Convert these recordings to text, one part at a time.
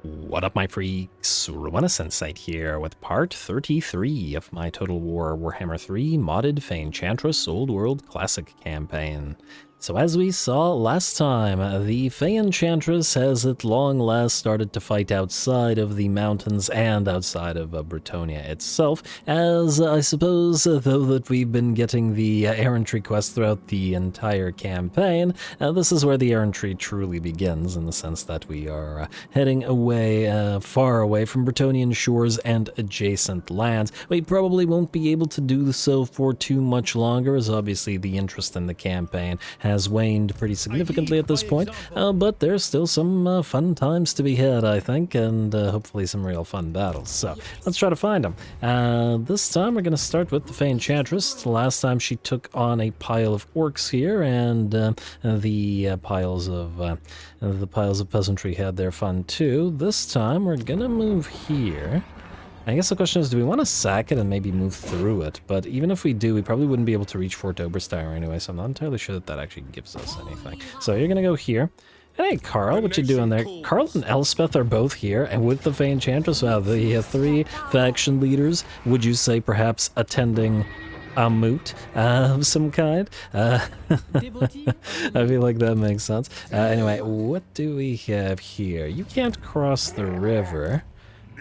What up, my freaks? RuinusInsight here with part 33 of my Total War Warhammer 3 modded Fay Enchantress Old World Classic campaign. So as we saw last time, the Fay Enchantress has at long last started to fight outside of the mountains and outside of Bretonnia itself, as I suppose, though that we've been getting the errantry quest throughout the entire campaign, this is where the errantry truly begins, in the sense that we are heading away, far away from Bretonian shores and adjacent lands. We probably won't be able to do so for too much longer, as obviously the interest in the campaign has waned pretty significantly at this point, but there's still some fun times to be had, I think, and hopefully some real fun battles. So let's try to find them. This time we're going to start with the Fay Enchantress. Last time she took on a pile of orcs here, and the piles of peasantry had their fun too. This time we're going to move here. I guess the question is, do we want to sack it and maybe move through it? But even if we do, we probably wouldn't be able to reach Fort Oberstein anyway, so I'm not entirely sure that that actually gives us anything. So you're going to go here. Hey, Carl, what you doing there? Carl and Elspeth are both here, and with the Fay Enchantress, the three faction leaders, would you say perhaps attending a moot of some kind? I feel like that makes sense. Anyway, what do we have here? You can't cross the river.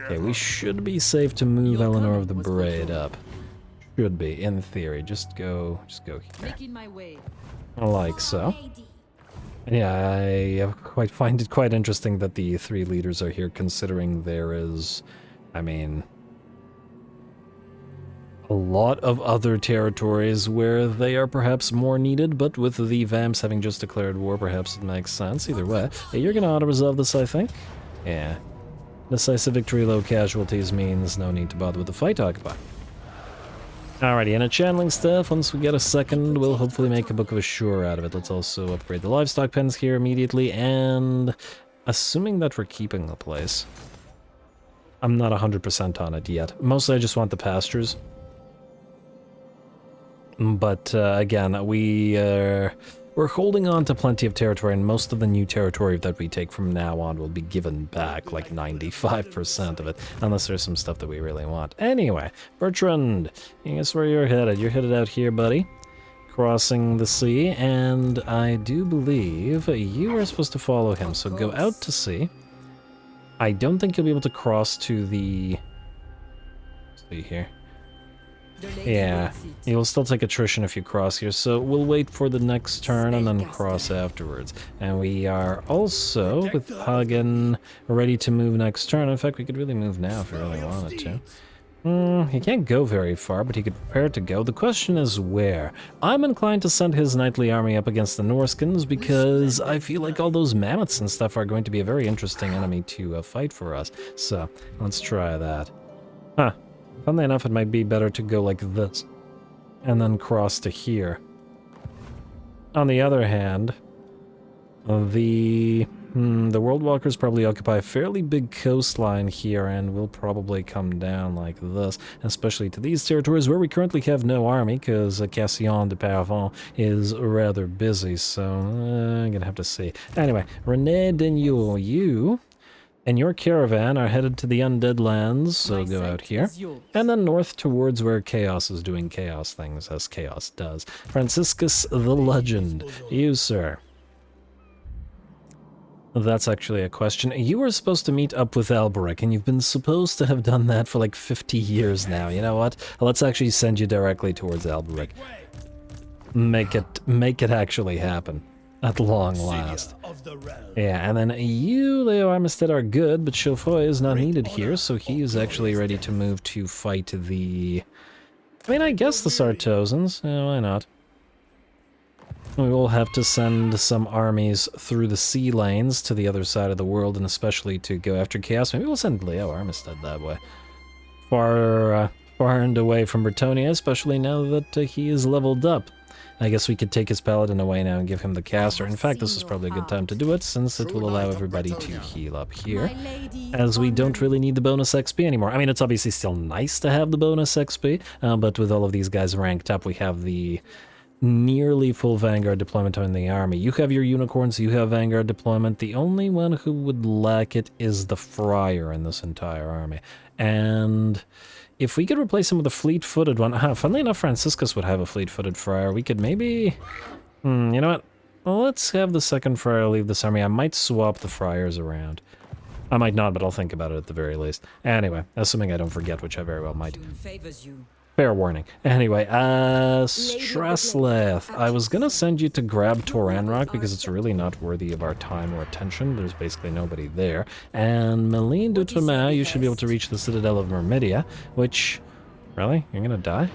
Okay, we should be safe to move Eleanor of the Braid up. Should be, in theory. Just go here. Like so. Yeah, I find it quite interesting that the three leaders are here, considering there is, I mean, a lot of other territories where they are perhaps more needed, but with the Vamps having just declared war, perhaps it makes sense. Either way, hey, you're gonna auto-resolve this, I think? Yeah. Decisive victory, low casualties means no need to bother with the fight occupy. Alrighty, and a channeling staff, once we get a second, we'll hopefully make a Book of Assure out of it. Let's also upgrade the livestock pens here immediately, and assuming that we're keeping the place, I'm not 100% on it yet. Mostly I just want the pastures. But again, we're holding on to plenty of territory, and most of the new territory that we take from now on will be given back, like 95% of it, unless there's some stuff that we really want. Anyway, Bertrand, guess where you're headed? You're headed out here, buddy, crossing the sea, and I do believe you are supposed to follow him, so go out to sea. I don't think you'll be able to cross to the... Let's see here. Yeah, you'll still take attrition if you cross here, so we'll wait for the next turn and then cross afterwards. And we are also, with Hagen, ready to move next turn. In fact, we could really move now if we really wanted to. He can't go very far, but he could prepare to go. The question is where. I'm inclined to send his knightly army up against the Norskins because I feel like all those mammoths and stuff are going to be a very interesting enemy to fight for us. So, let's try that. Huh. Funnily enough, it might be better to go like this, and then cross to here. On the other hand, the World Walkers probably occupy a fairly big coastline here, and will probably come down like this, especially to these territories where we currently have no army, because Caravans de Caravans is rather busy, so I'm gonna have to see. Anyway, René Denio, you and your caravan are headed to the Undead Lands, so go out here, and then north towards where Chaos is doing Chaos things, as Chaos does. Franciscus the Legend, you, sir. That's actually a question. You were supposed to meet up with Alberic, and you've been supposed to have done that for like 50 years now. You know what? Let's actually send you directly towards Alberic. Make it actually happen. At long last. Yeah, and then you, Leo Armistead, are good, but Chauffoy is not needed here, so he is actually ready to move to fight the... I mean, I guess the Sartosans. Yeah, why not? We will have to send some armies through the sea lanes to the other side of the world, and especially to go after Chaos. Maybe we'll send Leo Armistead that way. Far and away from Bretonnia, especially now that he is leveled up. I guess we could take his paladin away now and give him the caster. In fact, this is probably a good time to do it, since it will allow everybody to heal up here, as we don't really need the bonus XP anymore. I mean, it's obviously still nice to have the bonus XP, but with all of these guys ranked up, we have the nearly full Vanguard deployment on the army. You have your unicorns, you have Vanguard deployment. The only one who would lack it is the Friar in this entire army. And if we could replace him with a fleet-footed one... funnily enough, Franciscus would have a fleet-footed Friar. We could maybe... you know what? Well, let's have the second Friar leave this army. I might swap the Friars around. I might not, but I'll think about it at the very least. Anyway, assuming I don't forget, which I very well might. Fair warning. Anyway, Stressleth. I was gonna send you to grab Toranrock because it's really not worthy of our time or attention. There's basically nobody there. And Meline de Thomas, you should be able to reach the Citadel of Mermidia, which... Really? You're gonna die?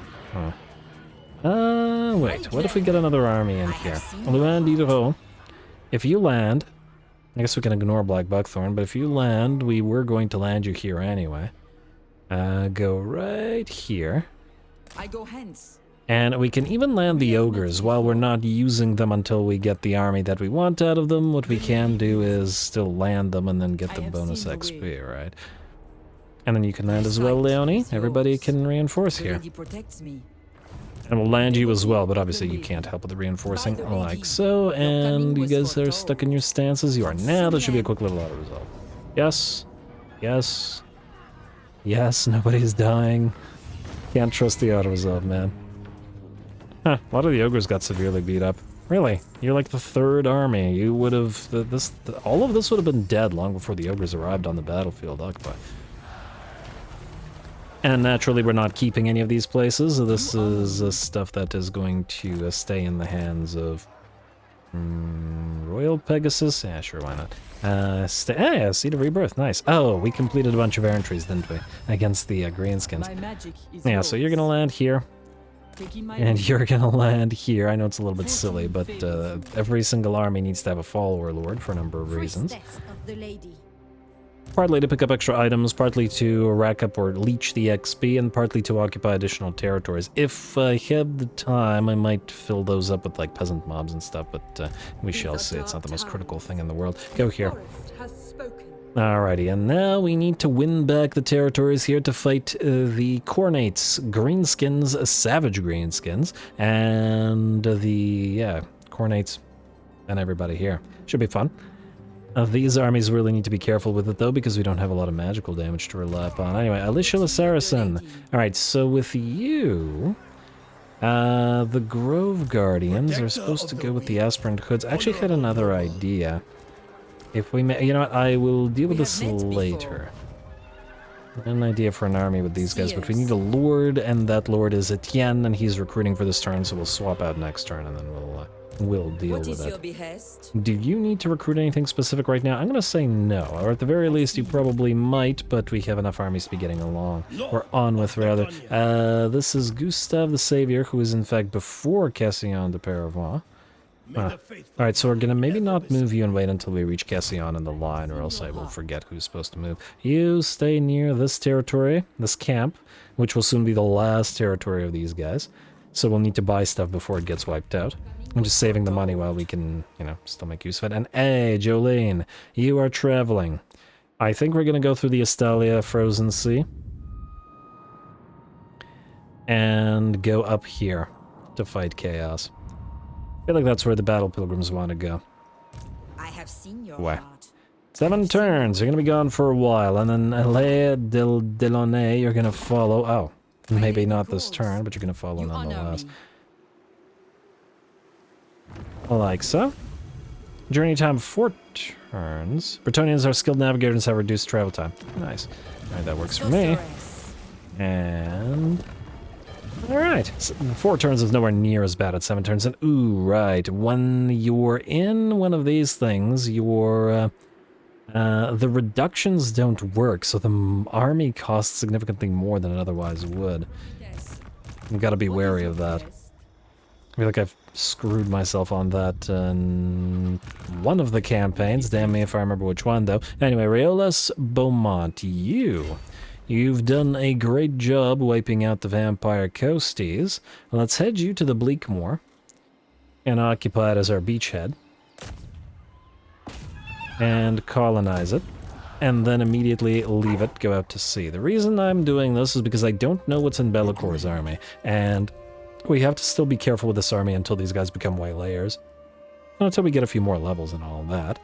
Oh. Wait. What if we get another army in here? Luan Diderot. If you land... I guess we can ignore Black Buckthorn, but if you land, we were going to land you here anyway. Go right here. I go hence. And we can even land the ogres while we're not using them until we get the army that we want out of them. What we can do is still land them and then get the bonus XP, right? And then you can land as well, Leonie. Everybody can reinforce here. And we'll land you as well, but obviously you can't help with the reinforcing like so. And you guys are stuck in your stances. You are now. There should be a quick little auto-resolve. Yes. Yes. Yes, nobody's dying. Can't trust the auto-resolve, man. Huh, a lot of the ogres got severely beat up. Really? You're like the third army. You would have... all of this would have been dead long before the ogres arrived on the battlefield. Occupy. And naturally, we're not keeping any of these places. This is stuff that is going to stay in the hands of Royal Pegasus. Yeah, sure, why not? Seed of Rebirth, nice. Oh, we completed a bunch of errantries, didn't we? Against the greenskins. Yeah, so you're gonna land here. And you're gonna land here. I know it's a little bit silly, but every single army needs to have a follower lord for a number of reasons. Partly to pick up extra items, partly to rack up or leech the XP, and partly to occupy additional territories. If I had the time, I might fill those up with like peasant mobs and stuff, but we shall see. It's not the most critical thing in the world. Go here. Alrighty, and now we need to win back the territories here to fight the Cornates, Greenskins, Savage Greenskins, and the, Cornates, and everybody here. Should be fun. These armies really need to be careful with it, though, because we don't have a lot of magical damage to rely upon. Anyway, Alicia the Saracen. Alright, so with you... the Grove Guardians are supposed to go with the Aspirant Hoods. I actually had another idea. If we may... You know what, I will deal with this later. An idea for an army with these guys, but we need a Lord, and that Lord is Etienne, and he's recruiting for this turn, so we'll swap out next turn, and then we'll deal with it. Do you need to recruit anything specific right now? I'm going to say no, or at the very least you probably might, but we have enough armies to be getting along, or on with rather. This is Gustave the Savior, who is in fact before Cassillon de Paravent. Alright, so we're going to maybe not move you and wait until we reach Cassillon in the line, or else I will forget who's supposed to move. You stay near this territory, this camp, which will soon be the last territory of these guys, so we'll need to buy stuff before it gets wiped out. I'm just saving the money while we can, still make use of it. And hey, Jolene, you are traveling. I think we're going to go through the Estalia Frozen Sea. And go up here to fight Chaos. I feel like that's where the Battle Pilgrims want to go. I have seen your heart. 7 turns, you're going to be gone for a while. And then Alea del Delaunay, you're going to follow. Oh, maybe not this turn, but you're going to follow nonetheless. Like so. Journey time 4 turns. Bretonians are skilled navigators and have reduced travel time. Nice. Alright, that works for me. And... Alright. 4 turns is nowhere near as bad as 7 turns. And ooh, right. When you're in one of these things, your... the reductions don't work, so the army costs significantly more than it otherwise would. You've got to be wary of that. I feel like I've screwed myself on that in one of the campaigns. Damn me if I remember which one, though. Anyway, Raolas Beaumont, you've done a great job wiping out the vampire coasties. Let's head you to the Bleakmoor and occupy it as our beachhead. And colonize it. And then immediately leave it, go out to sea. The reason I'm doing this is because I don't know what's in Bellicor's army. And We have to still be careful with this army until these guys become waylayers. Until we get a few more levels and all that.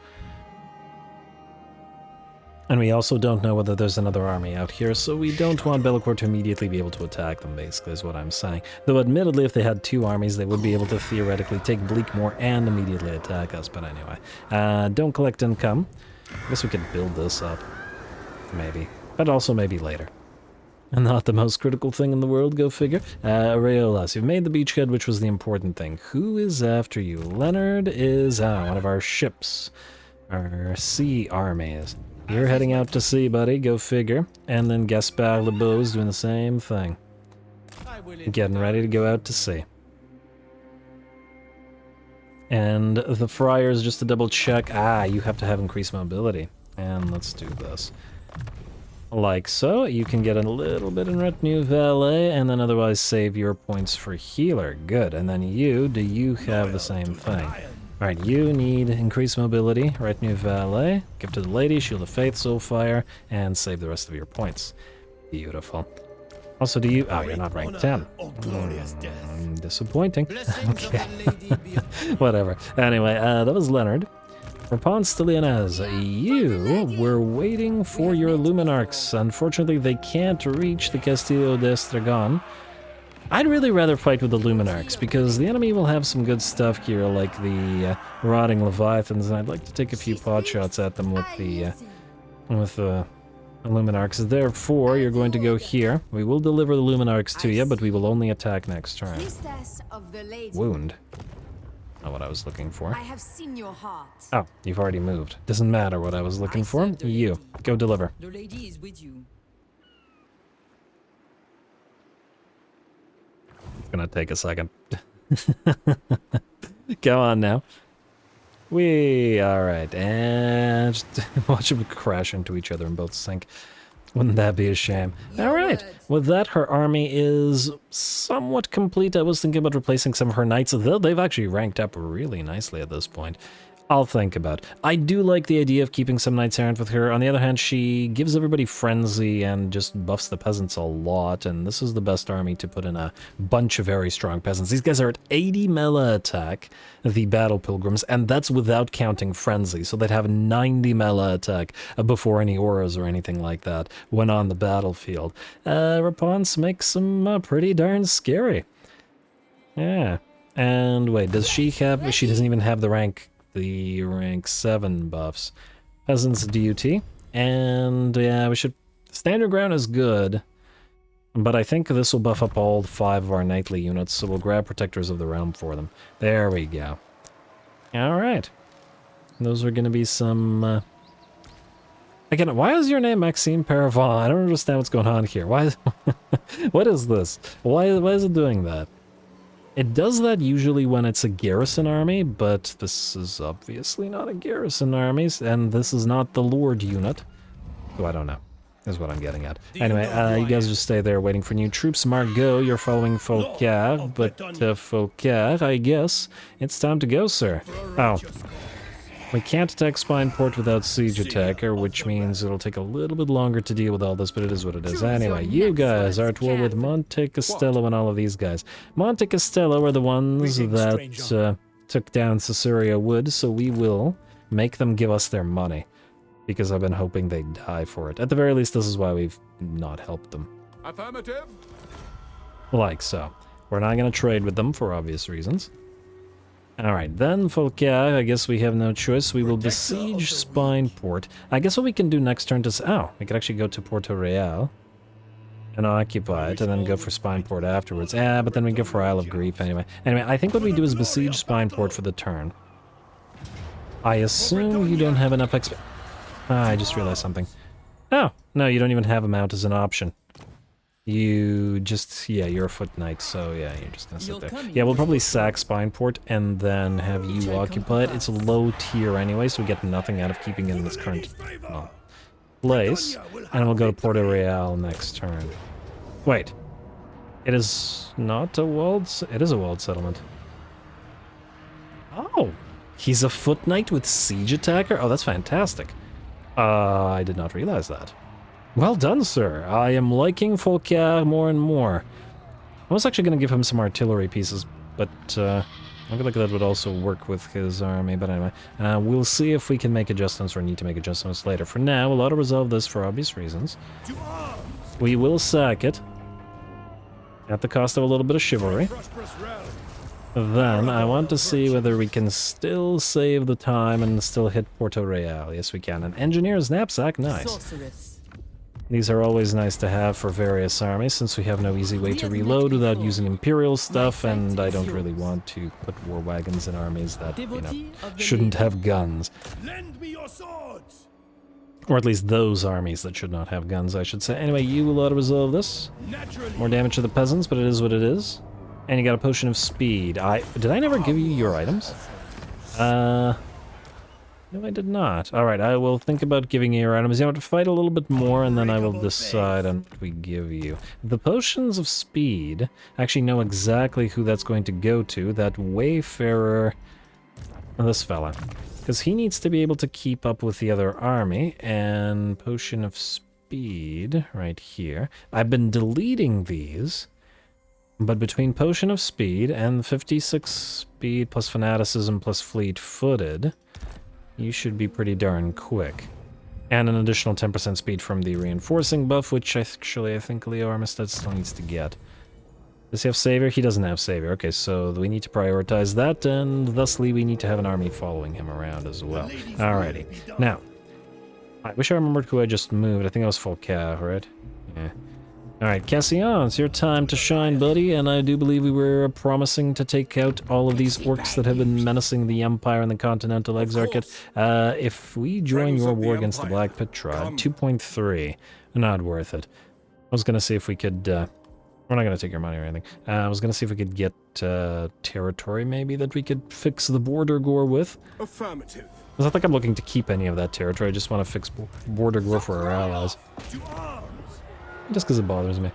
And we also don't know whether there's another army out here, so we don't want Bellicor to immediately be able to attack them, basically, is what I'm saying. Though admittedly, if they had 2 armies, they would be able to theoretically take Bleakmore and immediately attack us, but anyway. Don't collect income. I guess we could build this up. Maybe. But also maybe later. And not the most critical thing in the world, go figure. Areolas, you've made the beachhead, which was the important thing. Who is after you? Leonard is one of our ships. Our sea armies. You're heading out to sea, buddy, go figure. And then Gaspard Lebeau's doing the same thing. Getting ready to go out to sea. And the friars, just to double check, you have to have increased mobility. And let's do this. Like so, you can get a little bit in retinue valet, and then otherwise save your points for healer. Good, and then do you have the same thing? Alright, you need increased mobility, retinue valet, give to the lady, shield of faith, soulfire, and save the rest of your points. Beautiful. Also, do you... Oh, you're not rank 10. Disappointing. Okay. Whatever. Anyway, that was Leonard. Rapon Stellianez, you were waiting for your Luminarchs. Unfortunately, they can't reach the Castillo d'Estragon. I'd really rather fight with the Luminarchs, because the enemy will have some good stuff here, like the Rotting Leviathans, and I'd like to take a few pot shots at them with the Luminarchs. Therefore, you're going to go here. We will deliver the Luminarchs to you, but we will only attack next turn. Wound. Not what I was looking for. I have seen your heart. Oh, you've already moved. Doesn't matter what I was looking for. You, go deliver. The lady is with you. It's gonna take a second. Go on now. Alright, and just watch them crash into each other and both sink. Wouldn't that be a shame? Alright, with that, her army is somewhat complete. I was thinking about replacing some of her knights. They've actually ranked up really nicely at this point. I'll think about it. I do like the idea of keeping some knights errant with her. On the other hand, she gives everybody frenzy and just buffs the peasants a lot, and this is the best army to put in a bunch of very strong peasants. These guys are at 80 melee attack, the battle pilgrims, and that's without counting frenzy, so they'd have 90 melee attack before any auras or anything like that when on the battlefield. Rapons makes them pretty darn scary. Yeah. And wait, does she have... She doesn't even have the rank 7 buffs. Peasants DUT. And yeah, we should... Standard ground is good. But I think this will buff up all 5 of our knightly units, so we'll grab Protectors of the Realm for them. There we go. Alright. Those are going to be some... Again, why is your name Maxime Paravant? I don't understand what's going on here. Why? What is this? Why is it doing that? It does that usually when it's a garrison army, but this is obviously not a garrison army, and this is not the Lord unit. So I don't know, is what I'm getting at. Anyway, you guys just stay there waiting for new troops. Margot, you're following Folcard, but Folcard, I guess it's time to go, sir. Oh. We can't attack Spineport without Siege Attacker, which means it'll take a little bit longer to deal with all this, but it is what it is. Anyway, you guys are at war with Monte Castello and all of these guys. Monte Castello are the ones that took down Caesarea Wood, so we will make them give us their money, because I've been hoping they'd die for it. At the very least, this is why we've not helped them. Affirmative. Like so. We're not going to trade with them for obvious reasons. Alright, then, Folcard, I guess we have no choice. We will besiege Spineport. I guess what we can do next turn is... Oh, we could actually go to Porto Real and occupy it, and then go for Spineport afterwards. But then we go for Isle of Grief anyway. Anyway, I think what we do is besiege Spineport for the turn. I assume you don't have enough XP... I just realized something. Oh, no, you don't even have a mount as an option. You just, yeah, you're a foot knight, so yeah, you're just gonna sit there. Yeah, we'll probably sack Spineport and then have you occupy it. It's a low tier anyway, so we get nothing out of keeping it in this current place. And we'll go to Porto Real next turn. Wait. It is not a walled... It is a walled settlement. Oh! He's a foot knight with siege attacker? Oh, that's fantastic. I did not realize that. Well done, sir. I am liking Folcard more and more. I was actually going to give him some artillery pieces, but I feel like that would also work with his army. But anyway, we'll see if we can make adjustments or need to make adjustments later. For now, we'll auto-resolve this for obvious reasons. We will sack it, at the cost of a little bit of chivalry. Then, I want to see whether we can still save the time and still hit Porto Real. Yes, we can. An engineer's knapsack, nice. These are always nice to have for various armies, since we have no easy way to reload without using Imperial stuff, and I don't really want to put war wagons in armies that, you know, shouldn't have guns. Lend me your swords. Or at least those armies that should not have guns, I should say. Anyway, you will auto-resolve this. More damage to the peasants, but it is what it is. And you got a potion of speed. Did I never give you your items? No, I did not. Alright, I will think about giving you your items. You have to fight a little bit more, and then I will decide on what we give you. The potions of speed, I actually know exactly who that's going to go to. That wayfarer, this fella. Because he needs to be able to keep up with the other army, and potion of speed, right here. I've been deleting these, but between potion of speed and 56 speed plus fanaticism plus fleet-footed, you should be pretty darn quick. And an additional 10% speed from the reinforcing buff, which I think Leo Armistead still needs to get. Does he have Savior? He doesn't have Savior. Okay, so we need to prioritize that, and thusly we need to have an army following him around as well. Alrighty. Now, I wish I remembered who I just moved. I think I was Folca, right? Yeah. Alright, Cassian, it's your time to shine, buddy, and I do believe we were promising to take out all of these orcs that have been menacing the Empire and the Continental Exarchate. If we join your war against the Black Pit Tribe, 2.3, not worth it. I was gonna see if we could, we're not gonna take your money or anything. I was gonna see if we could get, territory maybe that we could fix the border gore with. Affirmative. Because I think I'm looking to keep any of that territory, I just want to fix border gore for our allies. Just because it bothers me.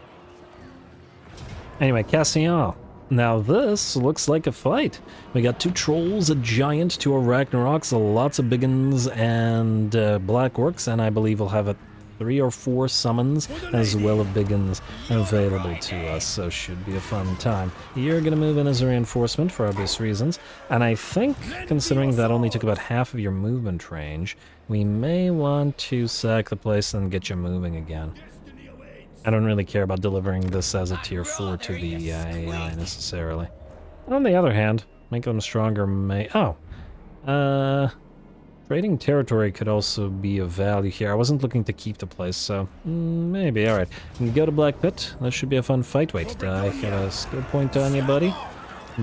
Anyway, Cassian. Now this looks like a fight. We got 2 trolls, a giant, 2 Arachnaroks, lots of biggins, and black orcs, and I believe we'll have 3 or 4 summons as well of biggins available to us, so should be a fun time. You're gonna move in as a reinforcement for obvious reasons, and I think, considering that only took about half of your movement range, we may want to sack the place and get you moving again. I don't really care about delivering this as a tier 4 to the AI necessarily. On the other hand, make them stronger may... trading territory could also be of value here. I wasn't looking to keep the place, so maybe. Alright, go to Black Pit. That should be a fun fight. Wait, I have a skill point on you, buddy?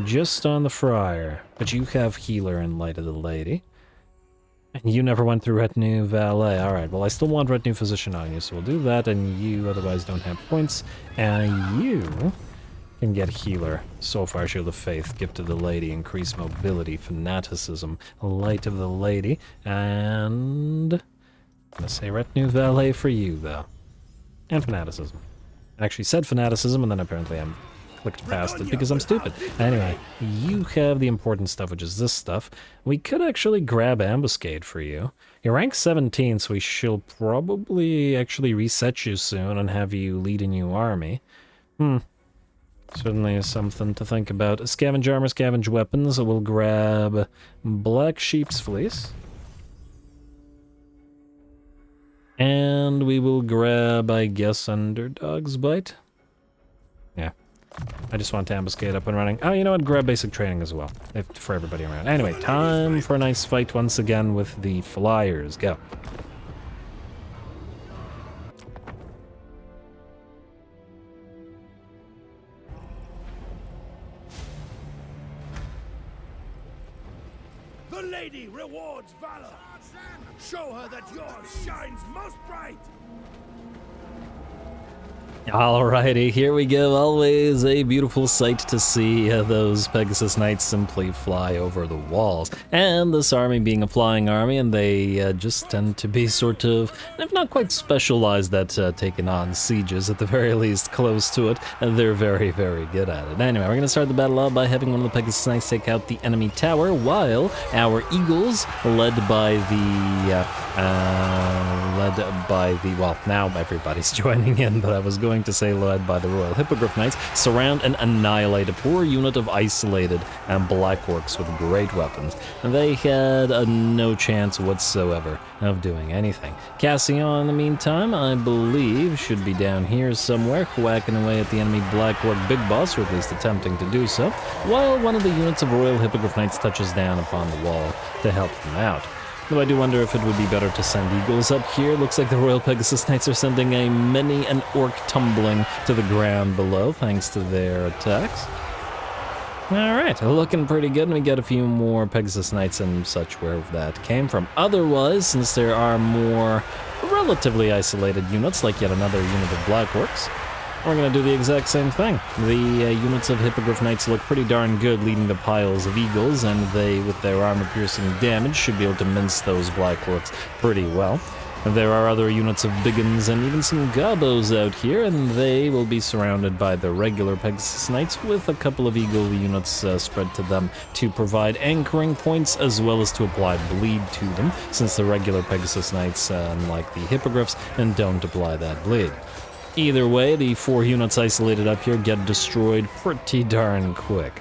Just on the Friar. But you have Healer in Light of the Lady. And you never went through Retinue Valet. Alright, well I still want Retinue Physician on you, so we'll do that, and you otherwise don't have points. And you can get Healer. Soulfire, Shield of Faith, Gift of the Lady, Increased Mobility, Fanaticism, Light of the Lady, and... I'm gonna say Retinue Valet for you, though. And Fanaticism. I actually said Fanaticism, and then apparently I'm clicked past it because I'm stupid. Anyway, you have the important stuff, which is this stuff. We could actually grab Ambuscade for you. You're rank 17, so we shall probably actually reset you soon and have you lead a new army. Certainly is something to think about. Scavenge armor, scavenge weapons. We'll grab Black Sheep's Fleece. And we will grab, I guess, Underdog's Bite. Yeah. I just want to ambuscade up and running. Oh, you know what? Grab basic training as well. For everybody around. Anyway, time for a nice fight once again with the Flyers. Go. The lady rewards valor. Show her that yours shines most bright. Alrighty, here we go. Always a beautiful sight to see those Pegasus Knights simply fly over the walls. And this army being a flying army, and they just tend to be sort of, if not quite specialized at taking on sieges, at the very least close to it, and they're very, very good at it. Anyway, we're going to start the battle out by having one of the Pegasus Knights take out the enemy tower, while our Eagles, led by led by the, well, now everybody's joining in, but I was going to say led by the Royal Hippogriff Knights, surround and annihilate a poor unit of isolated and black orcs with great weapons. They had no chance whatsoever of doing anything. Cassien, in the meantime, I believe, should be down here somewhere, whacking away at the enemy black orc big boss, or at least attempting to do so, while one of the units of Royal Hippogriff Knights touches down upon the wall to help them out. Though I do wonder if it would be better to send eagles up here. Looks like the Royal Pegasus Knights are sending many an orc tumbling to the ground below, thanks to their attacks. Alright, looking pretty good, and we get a few more Pegasus Knights and such where that came from. Otherwise, since there are more relatively isolated units, like yet another unit of Black Orcs, we're going to do the exact same thing. The units of Hippogriff Knights look pretty darn good leading to piles of eagles, and they, with their armor-piercing damage, should be able to mince those Black Orcs pretty well. There are other units of Biggins and even some Gobos out here, and they will be surrounded by the regular Pegasus Knights with a couple of eagle units spread to them to provide anchoring points as well as to apply bleed to them, since the regular Pegasus Knights, unlike the Hippogriffs, and don't apply that bleed. Either way, the 4 units isolated up here get destroyed pretty darn quick.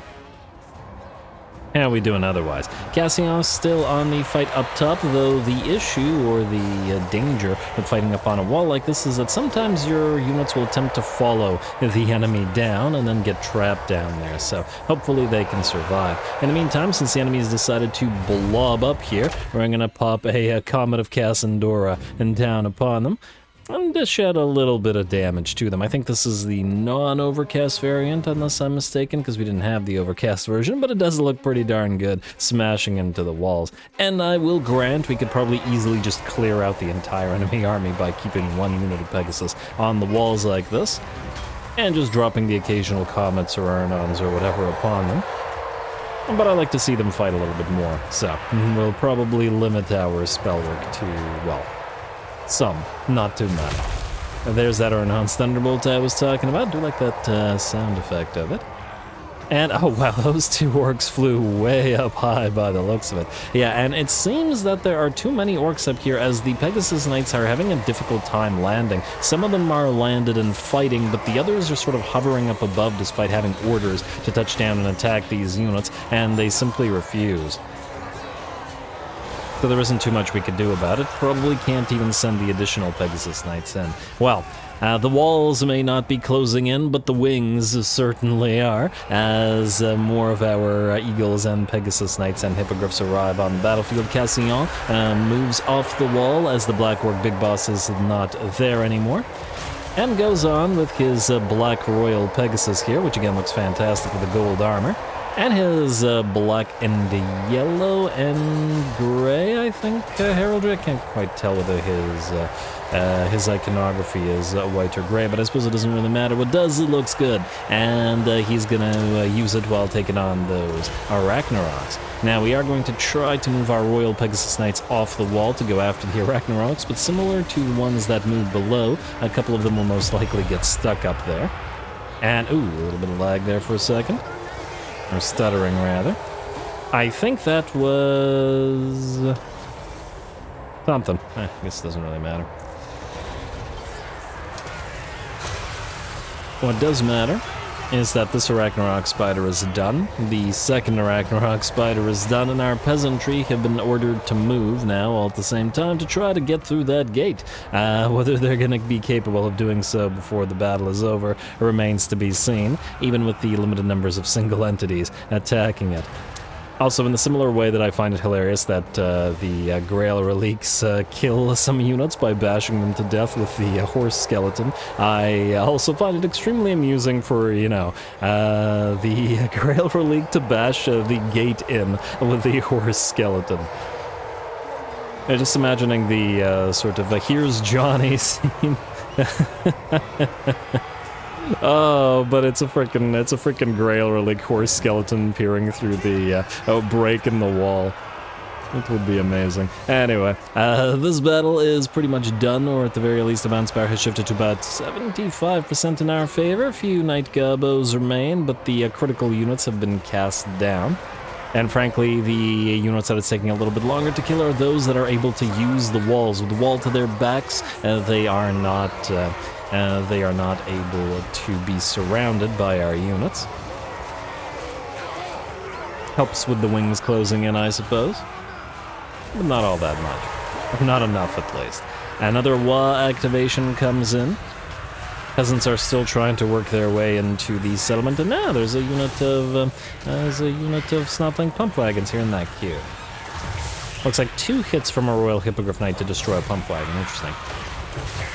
How are we doing otherwise? Cassien still on the fight up top, though the issue or the danger of fighting up on a wall like this is that sometimes your units will attempt to follow the enemy down and then get trapped down there, so hopefully they can survive. In the meantime, since the enemy has decided to blob up here, we're going to pop a Comet of Cassandora and down upon them, and dish out a little bit of damage to them. I think this is the non-overcast variant, unless I'm mistaken, because we didn't have the overcast version, but it does look pretty darn good, smashing into the walls. And I will grant we could probably easily just clear out the entire enemy army by keeping one unit of Pegasus on the walls like this, and just dropping the occasional comets or Arnons or whatever upon them. But I like to see them fight a little bit more, so we'll probably limit our spell work to, well, some, not too many. There's that Arnon's Thunderbolt I was talking about. Do like that sound effect of it. And, oh wow, those 2 orcs flew way up high by the looks of it. Yeah, and it seems that there are too many orcs up here as the Pegasus Knights are having a difficult time landing. Some of them are landed and fighting, but the others are sort of hovering up above despite having orders to touch down and attack these units, and they simply refuse. So there isn't too much we could do about it. Probably can't even send the additional Pegasus Knights in. Well, the walls may not be closing in, but the wings certainly are, as more of our Eagles and Pegasus Knights and Hippogriffs arrive on the battlefield. Cassien moves off the wall as the Black Orc Big Boss is not there anymore, and goes on with his Black Royal Pegasus here, which again looks fantastic with the gold armor. And his black and yellow and gray, I think, heraldry. I can't quite tell whether his iconography is white or gray, but I suppose it doesn't really matter. What does, it looks good. And he's going to use it while taking on those Arachnaroks. Now, we are going to try to move our Royal Pegasus Knights off the wall to go after the Arachnaroks, but similar to the ones that move below, a couple of them will most likely get stuck up there. And, ooh, a little bit of lag there for a second. Or stuttering, rather. I think that was something. I guess it doesn't really matter. What does matter is that this Arachnarok spider is done. The second Arachnarok spider is done, and our peasantry have been ordered to move now all at the same time to try to get through that gate. Whether they're going to be capable of doing so before the battle is over remains to be seen, even with the limited numbers of single entities attacking it. Also, in the similar way that I find it hilarious that the Grail Reliques kill some units by bashing them to death with the horse skeleton, I also find it extremely amusing for, you know, the Grail Relique to bash the gate in with the horse skeleton. Just imagining the sort of here's Johnny scene. Oh, but it's a frickin' Grail Relic horse skeleton peering through the break in the wall. It would be amazing. Anyway, this battle is pretty much done, or at the very least the bounce bar has shifted to about 75% in our favor. A few Knight Gobos remain, but the critical units have been cast down. And frankly, the units that it's taking a little bit longer to kill are those that are able to use the walls. With the wall to their backs, they are not able to be surrounded by our units. Helps with the wings closing in, I suppose. But not all that much. Not enough, at least. Another Wa activation comes in. Peasants are still trying to work their way into the settlement, and now there's a unit of Snotling pump wagons here in that queue. Looks like 2 hits from a Royal Hippogriff Knight to destroy a pump wagon. Interesting.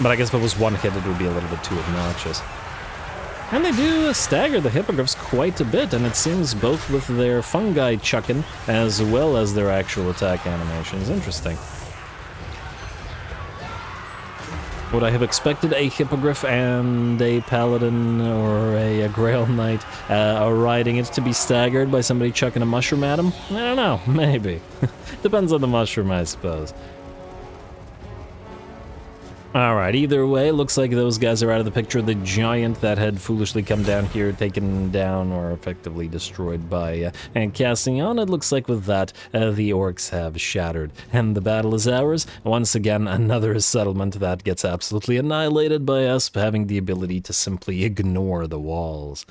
But I guess if it was 1 hit, it would be a little bit too obnoxious. And they do stagger the Hippogriffs quite a bit, and it seems both with their fungi chucking as well as their actual attack animations. Interesting. Would I have expected a Hippogriff and a Paladin or a Grail Knight riding it to be staggered by somebody chucking a mushroom at him? I don't know, maybe. Depends on the mushroom, I suppose. Alright, either way, looks like those guys are out of the picture. The giant that had foolishly come down here, taken down or effectively destroyed by Castellon, it looks like with that, the orcs have shattered. And the battle is ours. Once again, another settlement that gets absolutely annihilated by us having the ability to simply ignore the walls.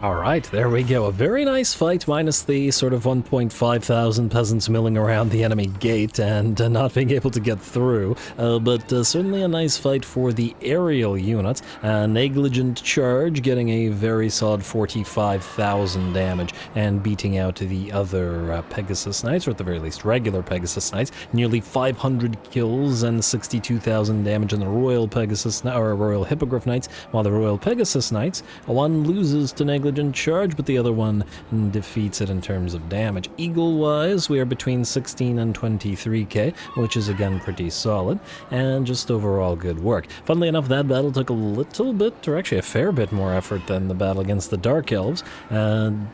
Alright, there we go. A very nice fight, minus the sort of 1.5 thousand peasants milling around the enemy gate and not being able to get through. But certainly a nice fight for the aerial units. Negligent charge getting a very solid 45,000 damage and beating out the other Pegasus Knights, or at the very least regular Pegasus Knights. Nearly 500 kills and 62,000 damage in the Royal Pegasus or Royal Hippogriff Knights, while the Royal Pegasus Knights, one loses to negligent charge, but the other one defeats it in terms of damage. Eagle-wise, we are between 16 and 23k, which is again pretty solid, and just overall good work. Funnily enough, that battle took a little bit, or actually a fair bit more effort than the battle against the Dark Elves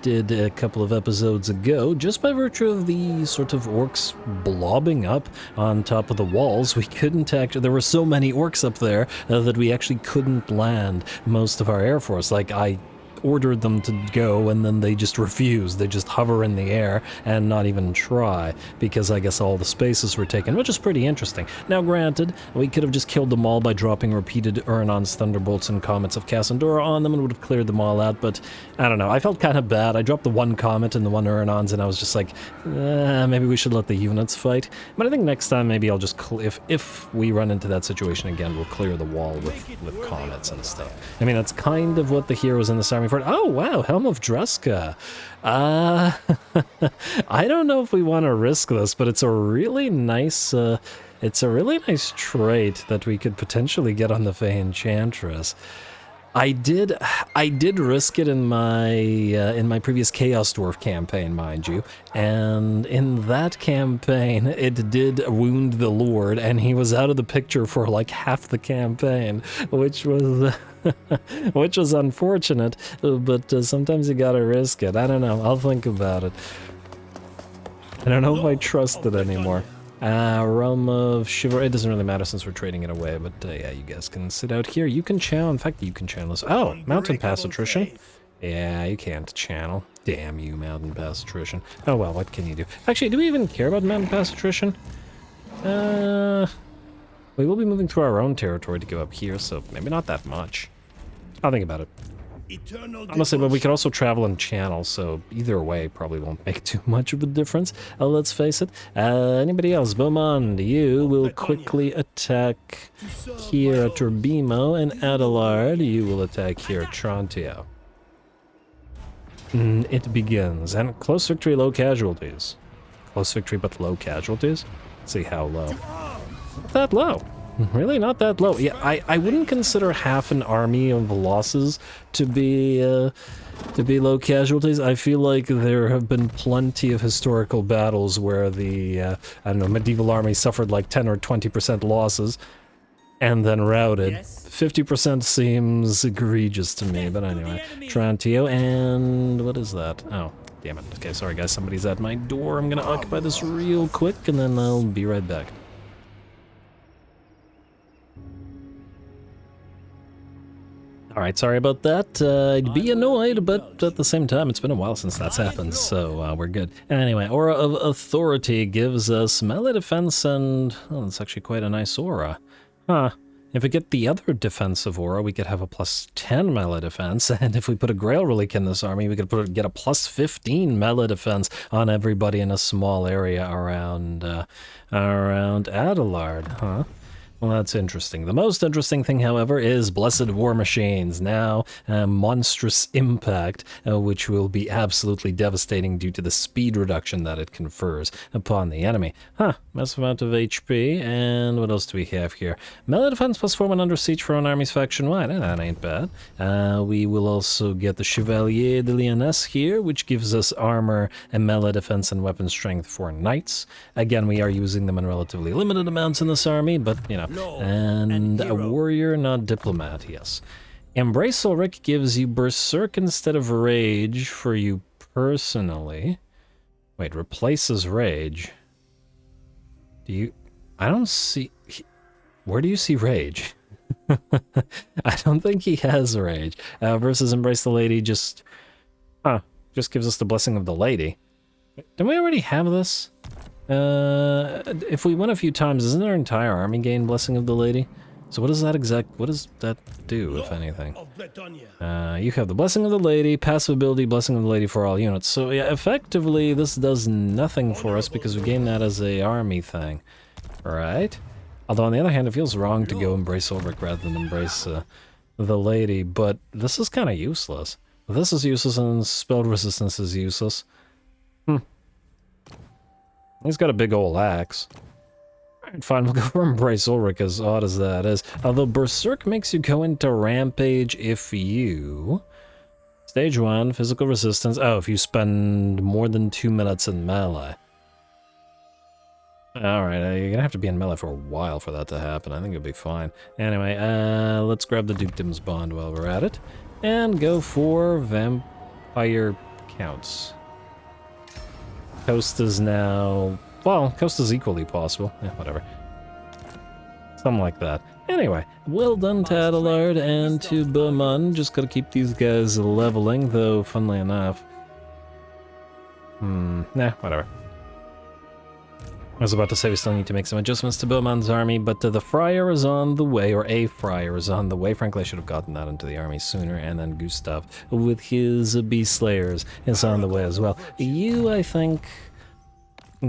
did a couple of episodes ago, just by virtue of the sort of orcs blobbing up on top of the walls. We couldn't actually, there were so many orcs up there that we actually couldn't land most of our air force. Like, I ordered them to go and then they just refused. They just hover in the air and not even try, because I guess all the spaces were taken, which is pretty interesting. Now granted, we could have just killed them all by dropping repeated Urnon's Thunderbolts and Comets of Cassandora on them and would have cleared them all out, but I don't know, I felt kind of bad. I dropped the 1 Comet and the 1 Urnons and I was just like, maybe we should let the units fight. But I think next time maybe I'll just, if we run into that situation again, we'll clear the wall with Comets and stuff. I mean, that's kind of what the heroes in this army for. Oh wow, Helm of Druska. I don't know if we want to risk this, but it's a really nice trait that we could potentially get on the Fay Enchantress. I did risk it in my previous Chaos Dwarf campaign, mind you, and in that campaign it did wound the Lord, and he was out of the picture for like half the campaign, which was which was unfortunate, but sometimes you gotta risk it. I don't know, I'll think about it. I don't know if I trust it anymore. Realm of Shiver, it doesn't really matter since we're trading it away, but yeah, you guys can sit out here. You can channel, in fact, you can channel this. Oh, Mountain Pass Attrition. Yeah, you can't channel. Damn you, Mountain Pass Attrition. Oh well, what can you do? Actually, do we even care about Mountain Pass Attrition? We will be moving through our own territory to go up here, so maybe not that much. I'll think about it. Honestly, but we could also travel and channel, so either way probably won't make too much of a difference. Let's face it. Anybody else? Beaumont, you will quickly attack here at Turbimo, and Adelard, you will attack here at Trontio. It begins. And close victory, low casualties. Close victory, but low casualties? Let's see how low. Not that low. Really not that low. Yeah, I wouldn't consider half an army of losses to be low casualties. I feel like there have been plenty of historical battles where the, I don't know, medieval army suffered like 10 or 20% losses and then routed. Yes. 50% seems egregious to me, but anyway. Trantio, and what is that? Oh, damn it. Okay, sorry guys, somebody's at my door. I'm gonna occupy this real quick, and then I'll be right back. Alright, sorry about that. I'd be annoyed, but at the same time, it's been a while since that's happened, so we're good. Anyway, Aura of Authority gives us melee defense and... oh, that's actually quite a nice aura. Huh. If we get the other defensive aura, we could have a +10 melee defense, and if we put a Grail Relic in this army, we could get a +15 melee defense on everybody in a small area around Adelard, huh? Well, that's interesting. The most interesting thing, however, is Blessed War Machines. Now, Monstrous Impact, which will be absolutely devastating due to the speed reduction that it confers upon the enemy. Huh, massive amount of HP, and what else do we have here? Melee defense +4 when under siege for an army's faction-wide. That ain't bad. We will also get the Chevalier de Lyonesse here, which gives us armor and melee defense and weapon strength for knights. Again, we are using them in relatively limited amounts in this army, but, you know, and a warrior, not diplomat, yes. Embrace Ulrich gives you Berserk instead of Rage for you personally. Wait, replaces Rage. Do you... I don't see... Where do you see Rage? I don't think he has Rage. Versus Embrace the Lady just... huh, just gives us the Blessing of the Lady. Don't we already have this? If we win a few times, isn't our entire army gain Blessing of the Lady? So what does that do, if anything? You have the Blessing of the Lady, passive ability, Blessing of the Lady for all units. So yeah, effectively, this does nothing for us because we gain that as a army thing, right? Although on the other hand, it feels wrong to go Embrace Ulrich rather than Embrace the Lady, but this is kind of useless. This is useless and Spell Resistance is useless. He's got a big old axe. Alright, fine, we'll go for Embrace Ulrich, as odd as that is. Although Berserk makes you go into Rampage if you... Stage 1, physical resistance. Oh, if you spend more than 2 minutes in melee. Alright, you're gonna have to be in melee for a while for that to happen. I think it'll be fine. Anyway, let's grab the Dukedom's Bond while we're at it. And go for Vampire Counts. Coast is now... well, Coast is equally possible. Yeah, whatever. Something like that. Anyway, well done to Adelard and to Bowmen. Just gotta keep these guys leveling, though, funnily enough. Nah, whatever. I was about to say we still need to make some adjustments to Bowmen's army, but the Friar is on the way, or a Friar is on the way. Frankly, I should have gotten that into the army sooner, and then Gustav, with his Beast Slayers, is on the way as well. You, I think,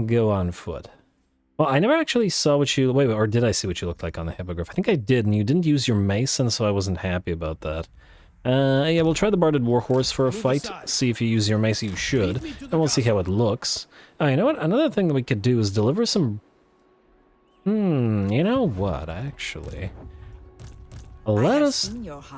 go on foot. Well, I never actually saw what you... wait, or did I see what you looked like on the hippogriff? I think I did, and you didn't use your mace, and so I wasn't happy about that. Yeah, we'll try the Barded Warhorse for a fight. See if you use your mace, you should. And we'll see how it looks. Oh, you know what? Another thing that we could do is deliver some... you know what, actually? Let us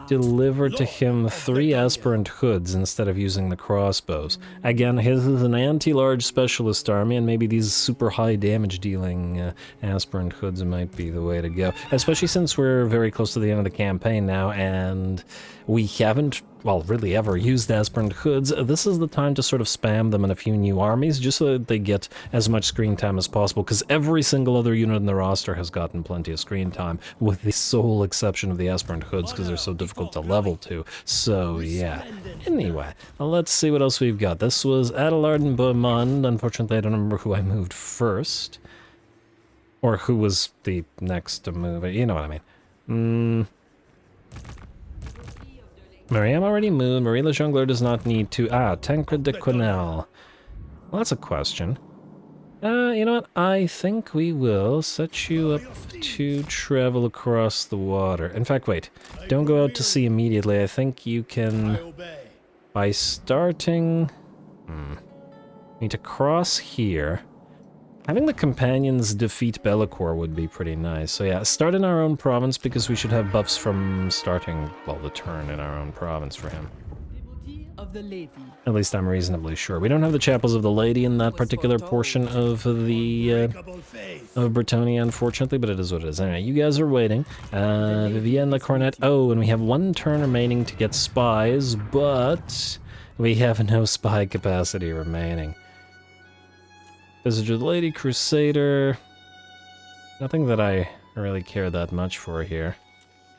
deliver to him 3 aspirant hoods instead of using the crossbows. Again, his is an anti-large specialist army, and maybe these super high damage dealing aspirant hoods might be the way to go. Especially since we're very close to the end of the campaign now, and we haven't, well, really ever used aspirant hoods. This is the time to sort of spam them in a few new armies, just so that they get as much screen time as possible, because every single other unit in the roster has gotten plenty of screen time, with the sole exception of the aspirant hoods, because they're so difficult to level to. So, yeah. Anyway, let's see what else we've got. This was Adelard and Bowmen. Unfortunately, I don't remember who I moved first. Or who was the next to move. You know what I mean. Mariam already moved. Marie Le Jongleur does not need to. Tancred de Quenelle. Well, that's a question. You know what? I think we will set you up to travel across the water. In fact, wait. Don't go out to sea immediately. I think you can... by starting... need to cross here. Having the companions defeat Bellicourt would be pretty nice. So yeah, start in our own province because we should have buffs from starting, well, the turn in our own province for him. At least I'm reasonably sure. We don't have the Chapels of the Lady in that particular portion of the of Bretonnia, unfortunately, but it is what it is. Anyway, you guys are waiting. Vivienne Le Cornet. Oh, and we have 1 turn remaining to get spies, but We have no spy capacity remaining. Visitor Lady, Crusader. Nothing that I really care that much for here.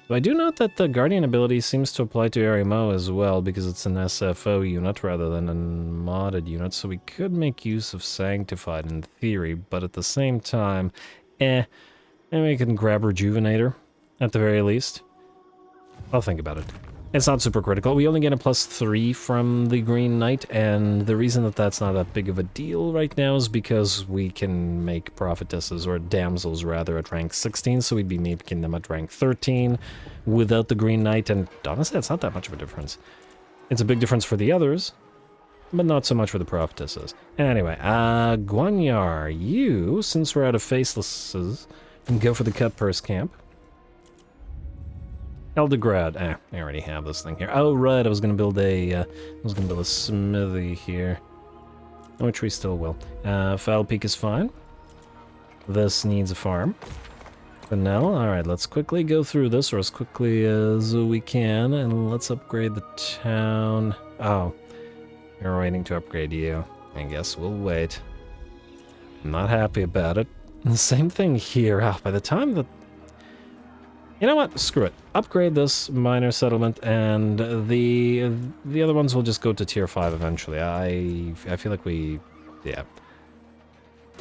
But I do note that the Guardian ability seems to apply to Arimo as well, because it's an SFO unit rather than a modded unit, so we could make use of Sanctified in theory, but at the same time, maybe we can grab Rejuvenator, at the very least. I'll think about it. It's not super critical. We only get a +3 from the Green Knight, and the reason that that's not that big of a deal right now is because we can make prophetesses, or damsels rather, at rank 16, so we'd be making them at rank 13 without the Green Knight, and honestly, it's not that much of a difference. It's a big difference for the others, but not so much for the prophetesses. Anyway, Guanyar, you, since we're out of facelesses, can go for the Cut Purse Camp. Eldegrad, I already have this thing here. Oh right, I was gonna build a smithy here, which we still will. Foul Peak is fine. This needs a farm. But now, alright, let's quickly go through this, or as quickly as we can, and let's upgrade the town. Oh, we're waiting to upgrade you. I guess we'll wait. I'm not happy about it. The same thing here. By the time that... You know what? Screw it. Upgrade this minor settlement, and the other ones will just go to tier 5 eventually. I feel like yeah.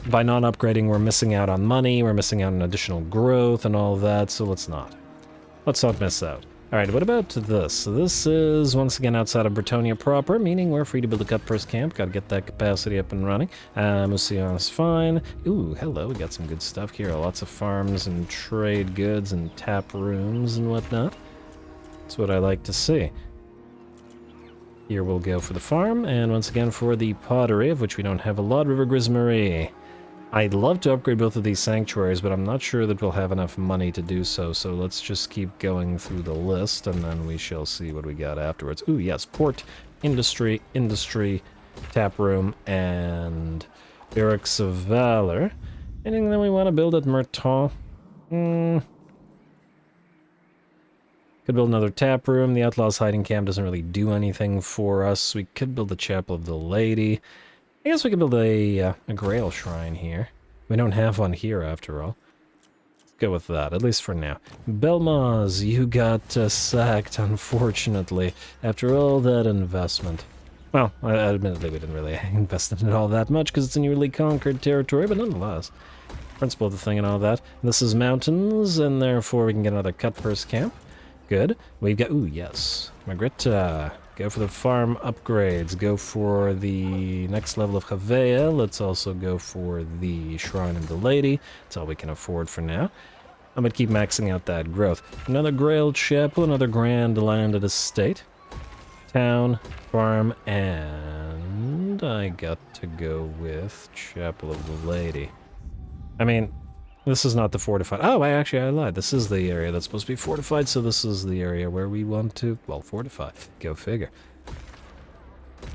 By not upgrading, we're missing out on money, we're missing out on additional growth and all that, so let's not. Let's not miss out. Alright, what about this? So this is, once again, outside of Bretonnia proper, meaning we're free to build a Cut Purse Camp. Gotta get that capacity up and running. Musion is fine. Ooh, hello, we got some good stuff here. Lots of farms and trade goods and tap rooms and whatnot. That's what I like to see. Here we'll go for the farm, and once again for the pottery, of which we don't have a lot. River Grismarie. I'd love to upgrade both of these sanctuaries, but I'm not sure that we'll have enough money to do so, so let's just keep going through the list, and then we shall see what we got afterwards. Ooh, yes, port, industry, tap room, and barracks of valor. Anything that we want to build at Merton? Could build another tap room. The Outlaws' hiding camp doesn't really do anything for us. We could build the Chapel of the Lady. I guess we could build a Grail Shrine here. We don't have one here, after all. Let's go with that, at least for now. Belmaz, you got sacked, unfortunately, after all that investment. Well, admittedly, we didn't really invest in it all that much, because it's a newly conquered territory, but nonetheless. Principle of the thing and all that. This is mountains, and therefore we can get another Cut Purse Camp. Good. We've got... Ooh, yes. Margret, go for the farm upgrades. Go for the next level of Havea. Let's also go for the Shrine of the Lady. That's all we can afford for now. I'm gonna keep maxing out that growth. Another Grail Chapel, another Grand Landed Estate. Town, farm, and I got to go with Chapel of the Lady. I mean... This is not the fortified... Oh, I lied. This is the area that's supposed to be fortified, so this is the area where we want to, well, fortify. Go figure.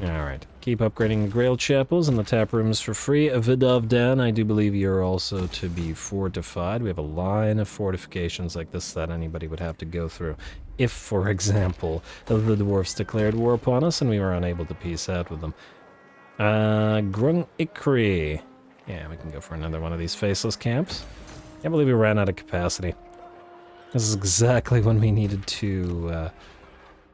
Alright. Keep upgrading the Grail Chapels and the tap rooms for free. Vidovdan, I do believe you're also to be fortified. We have a line of fortifications like this that anybody would have to go through. If, for example, the dwarfs declared war upon us and we were unable to peace out with them. Grung Ikri. Yeah, we can go for another one of these faceless camps. Can't believe we ran out of capacity. This is exactly when we needed to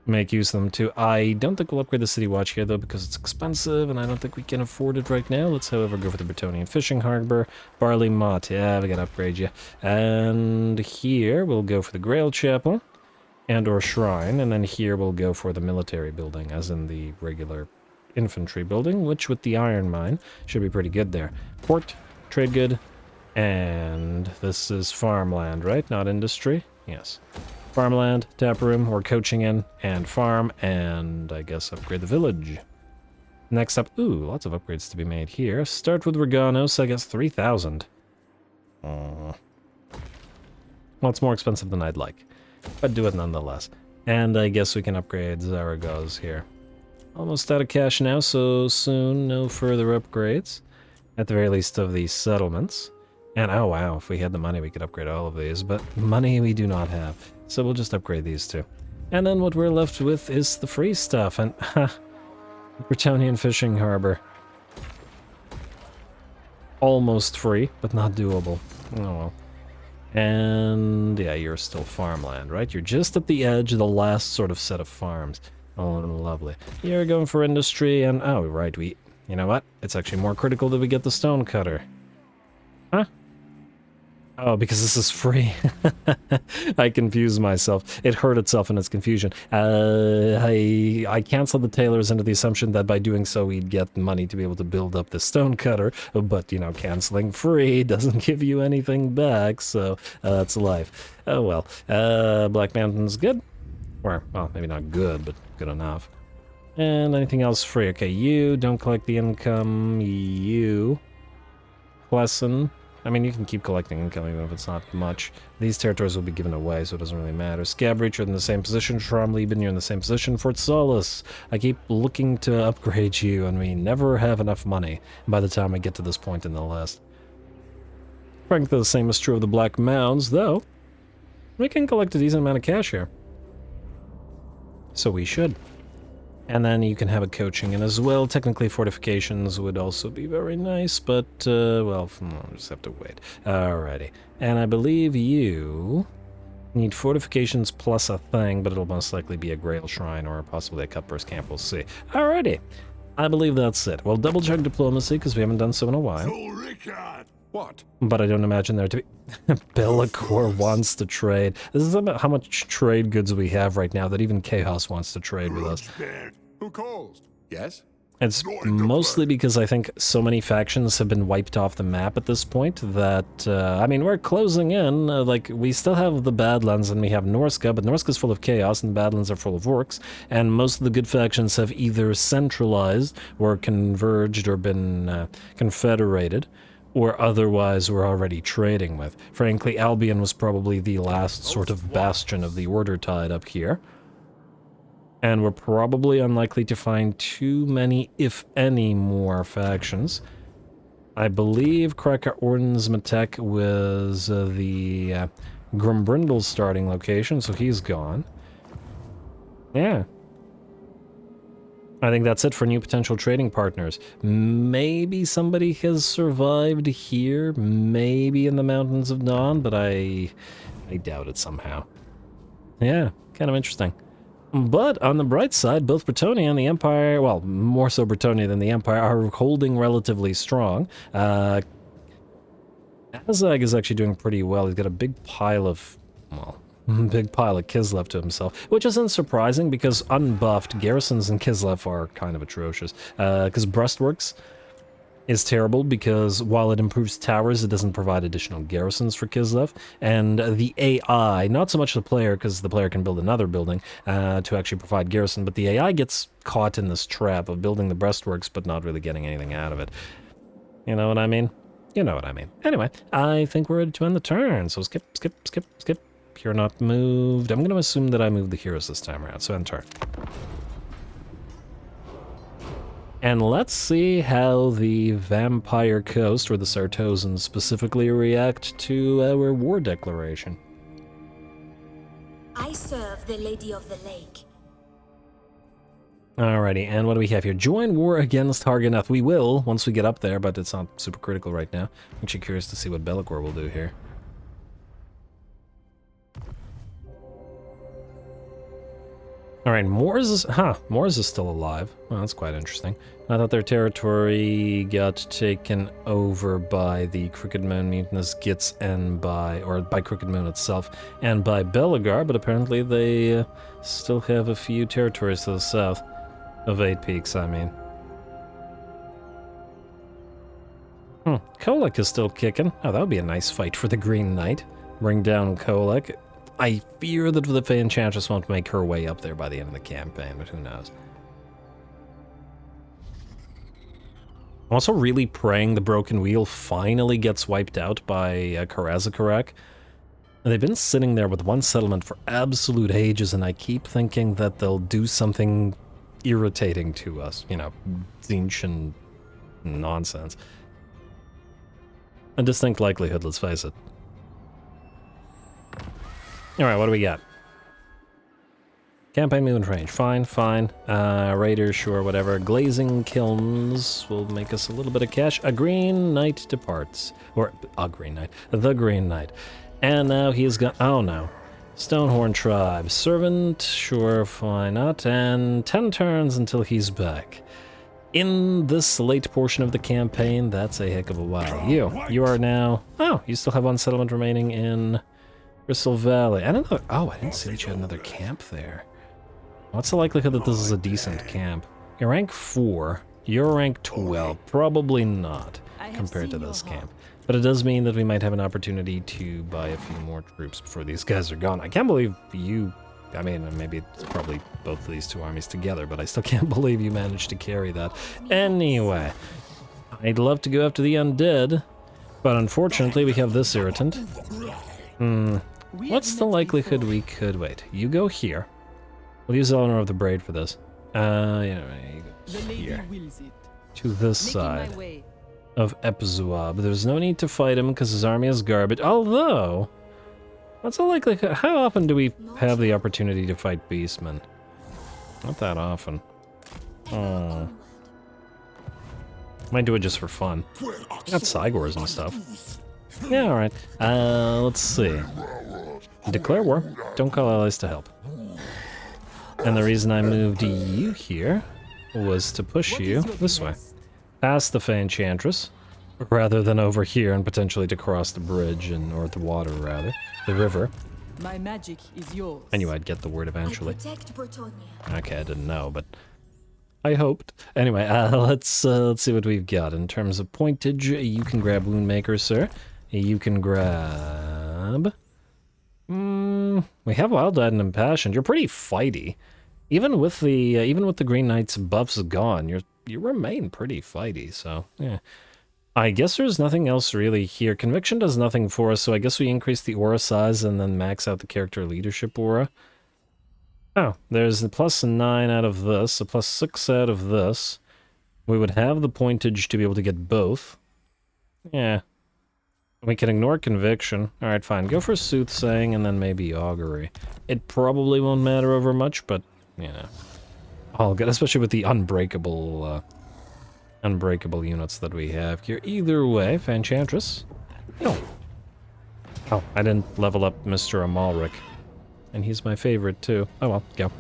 make use of them too. I don't think we'll upgrade the City Watch here though, because it's expensive and I don't think we can afford it right now. Let's however go for the Bretonian Fishing Harbor. Barley Mott, yeah, we gotta upgrade you. And here we'll go for the Grail Chapel and or Shrine, and then here we'll go for the military building, as in the regular infantry building, which with the iron mine should be pretty good there. Port, trade good, and this is farmland, right? Not industry? Yes. Farmland, tap room, we're coaching in, and farm, and I guess upgrade the village. Next up, ooh, lots of upgrades to be made here. Start with Reganos, I guess 3,000. Well, it's more expensive than I'd like, but do it nonetheless. And I guess we can upgrade Zaragoza here. Almost out of cash now, so soon no further upgrades. At the very least of these settlements. And oh wow, if we had the money we could upgrade all of these, but money we do not have. So we'll just upgrade these two. And then what we're left with is the free stuff, and Bretonian fishing harbor. Almost free, but not doable. Oh well. And yeah, you're still farmland, right? You're just at the edge of the last sort of set of farms. Oh, lovely. You're going for industry and... Oh, right, you know what? It's actually more critical that we get the stone cutter. Huh? Oh, because this is free. I confused myself. It hurt itself in its confusion. I canceled the tailors into the assumption that by doing so we'd get money to be able to build up the stone cutter, but, you know, canceling free doesn't give you anything back, so that's life. Oh well. Black Mountain's good. Or, well, maybe not good, but good enough. And anything else free? Okay, you don't collect the income. You... Pleasant. I mean, you can keep collecting income even if it's not much. These territories will be given away, so it doesn't really matter. Scabreach, you're in the same position. Schrammleben, you're in the same position. Fort Solace, I keep looking to upgrade you, and we never have enough money by the time I get to this point in the list. Frankly, the same is true of the Black Mounds, though. We can collect a decent amount of cash here. So we should. And then you can have a coaching in as well. Technically, fortifications would also be very nice, but, well, I'll just have to wait. Alrighty. And I believe you need fortifications plus a thing, but it'll most likely be a Grail Shrine or possibly a Cutburst Camp, we'll see. Alrighty. I believe that's it. We'll double-check diplomacy, because we haven't done so in a while. What? But I don't imagine there to be... Bellicor wants to trade. This is about how much trade goods we have right now that even Chaos wants to trade with us. Who calls? Yes? It's mostly because I think so many factions have been wiped off the map at this point that, I mean, we're closing in. Like, we still have the Badlands and we have Norska, but Norska's full of Chaos and the Badlands are full of Orcs, and most of the good factions have either centralized or converged or been confederated, or otherwise we're already trading with. Frankly, Albion was probably the last sort of bastion of the Order Tide up here. And we're probably unlikely to find too many, if any, more factions. I believe Kraka Ordensmatek was the Grimbrindle's starting location, so he's gone. Yeah. I think that's it for new potential trading partners. Maybe somebody has survived here, maybe in the Mountains of Dawn, but I doubt it somehow. Yeah, kind of interesting. But on the bright side, both Bretonnia and the Empire, well, more so Bretonnia than the Empire, are holding relatively strong. Azag is actually doing pretty well. He's got a big pile of, well, big pile of Kislev to himself, which isn't surprising because unbuffed garrisons in Kislev are kind of atrocious. Because Breastworks is terrible because while it improves towers, it doesn't provide additional garrisons for Kislev. And the AI, not so much the player, because the player can build another building to actually provide garrison, but the AI gets caught in this trap of building the breastworks but not really getting anything out of it. You know what I mean? You know what I mean. Anyway, I think we're ready to end the turn, so skip. You're not moved. I'm going to assume that I moved the heroes this time around, so end turn. And let's see how the Vampire Coast, or the Sartosans specifically, react to our war declaration. I serve the Lady of the Lake. Alrighty, and what do we have here? Join war against Harganeth. We will, once we get up there, but it's not super critical right now. I'm actually curious to see what Bellicor will do here. Alright, Moors is still alive. Well, that's quite interesting. I thought their territory got taken over by the Crooked Moon mutinous Gits and by Crooked Moon itself and by Belagar, but apparently they still have a few territories to the south of Eight Peaks, I mean. Kolek is still kicking. Oh, that would be a nice fight for the Green Knight. Bring down Kolek. I fear that the Fay Enchantress won't make her way up there by the end of the campaign, but who knows. I'm also really praying the Broken Wheel finally gets wiped out by Karazakarak. They've been sitting there with one settlement for absolute ages, and I keep thinking that they'll do something irritating to us. You know, Zinch nonsense. A distinct likelihood, let's face it. Alright, what do we got? Campaign movement range, fine, fine. Raiders, sure, whatever. Glazing kilns will make us a little bit of cash. A Green Knight departs. Or, a Green Knight. The Green Knight. And now he's got, oh no. Stonehorn Tribe. Servant, sure, why not? And 10 turns until he's back. In this late portion of the campaign, that's a heck of a while. You are now, oh, you still have one settlement remaining in Crystal Valley. And another, oh, I didn't see that you had another camp there. What's the likelihood that this is a decent camp? You're rank 4, you're rank 12, probably not compared to this camp. But it does mean that we might have an opportunity to buy a few more troops before these guys are gone. I can't believe you, I mean, maybe it's probably both of these two armies together, but I still can't believe you managed to carry that. Anyway, I'd love to go after the undead, but unfortunately we have this irritant. What's the likelihood we could, wait, you go here. We'll use Eleanor of the Braid for this. You go here. To this side of Epzuab. There's no need to fight him because his army is garbage. Although, what's the likelihood? How often do we have the opportunity to fight beastmen? Not that often. Oh. Might do it just for fun. Got Cygors and stuff. Yeah, alright. Let's see. Declare war. Don't call allies to help. And the reason I moved you here was to push you this way. Past the Fay Enchantress, rather than over here and potentially to cross the bridge, or the water rather, the river. My magic is yours. I knew I'd get the word eventually. I protect Bretonnia. Okay, I didn't know, but I hoped. Anyway, let's see what we've got. In terms of pointage, you can grab Woundmaker, sir. You can grab... we have Wild-Eyed and Impassioned. You're pretty fighty. Even with the Green Knight's buffs gone, you remain pretty fighty, so yeah. I guess there's nothing else really here. Conviction does nothing for us, so I guess we increase the aura size and then max out the character leadership aura. Oh, there's a +9 out of this, a +6 out of this. We would have the pointage to be able to get both. Yeah. We can ignore Conviction. Alright, fine. Go for Soothsaying and then maybe Augury. It probably won't matter over much, but, you know. All good, especially with the unbreakable units that we have here. Either way, Fay Enchantress. No. Oh, I didn't level up Mr. Amalric. And he's my favorite, too. Oh well, go.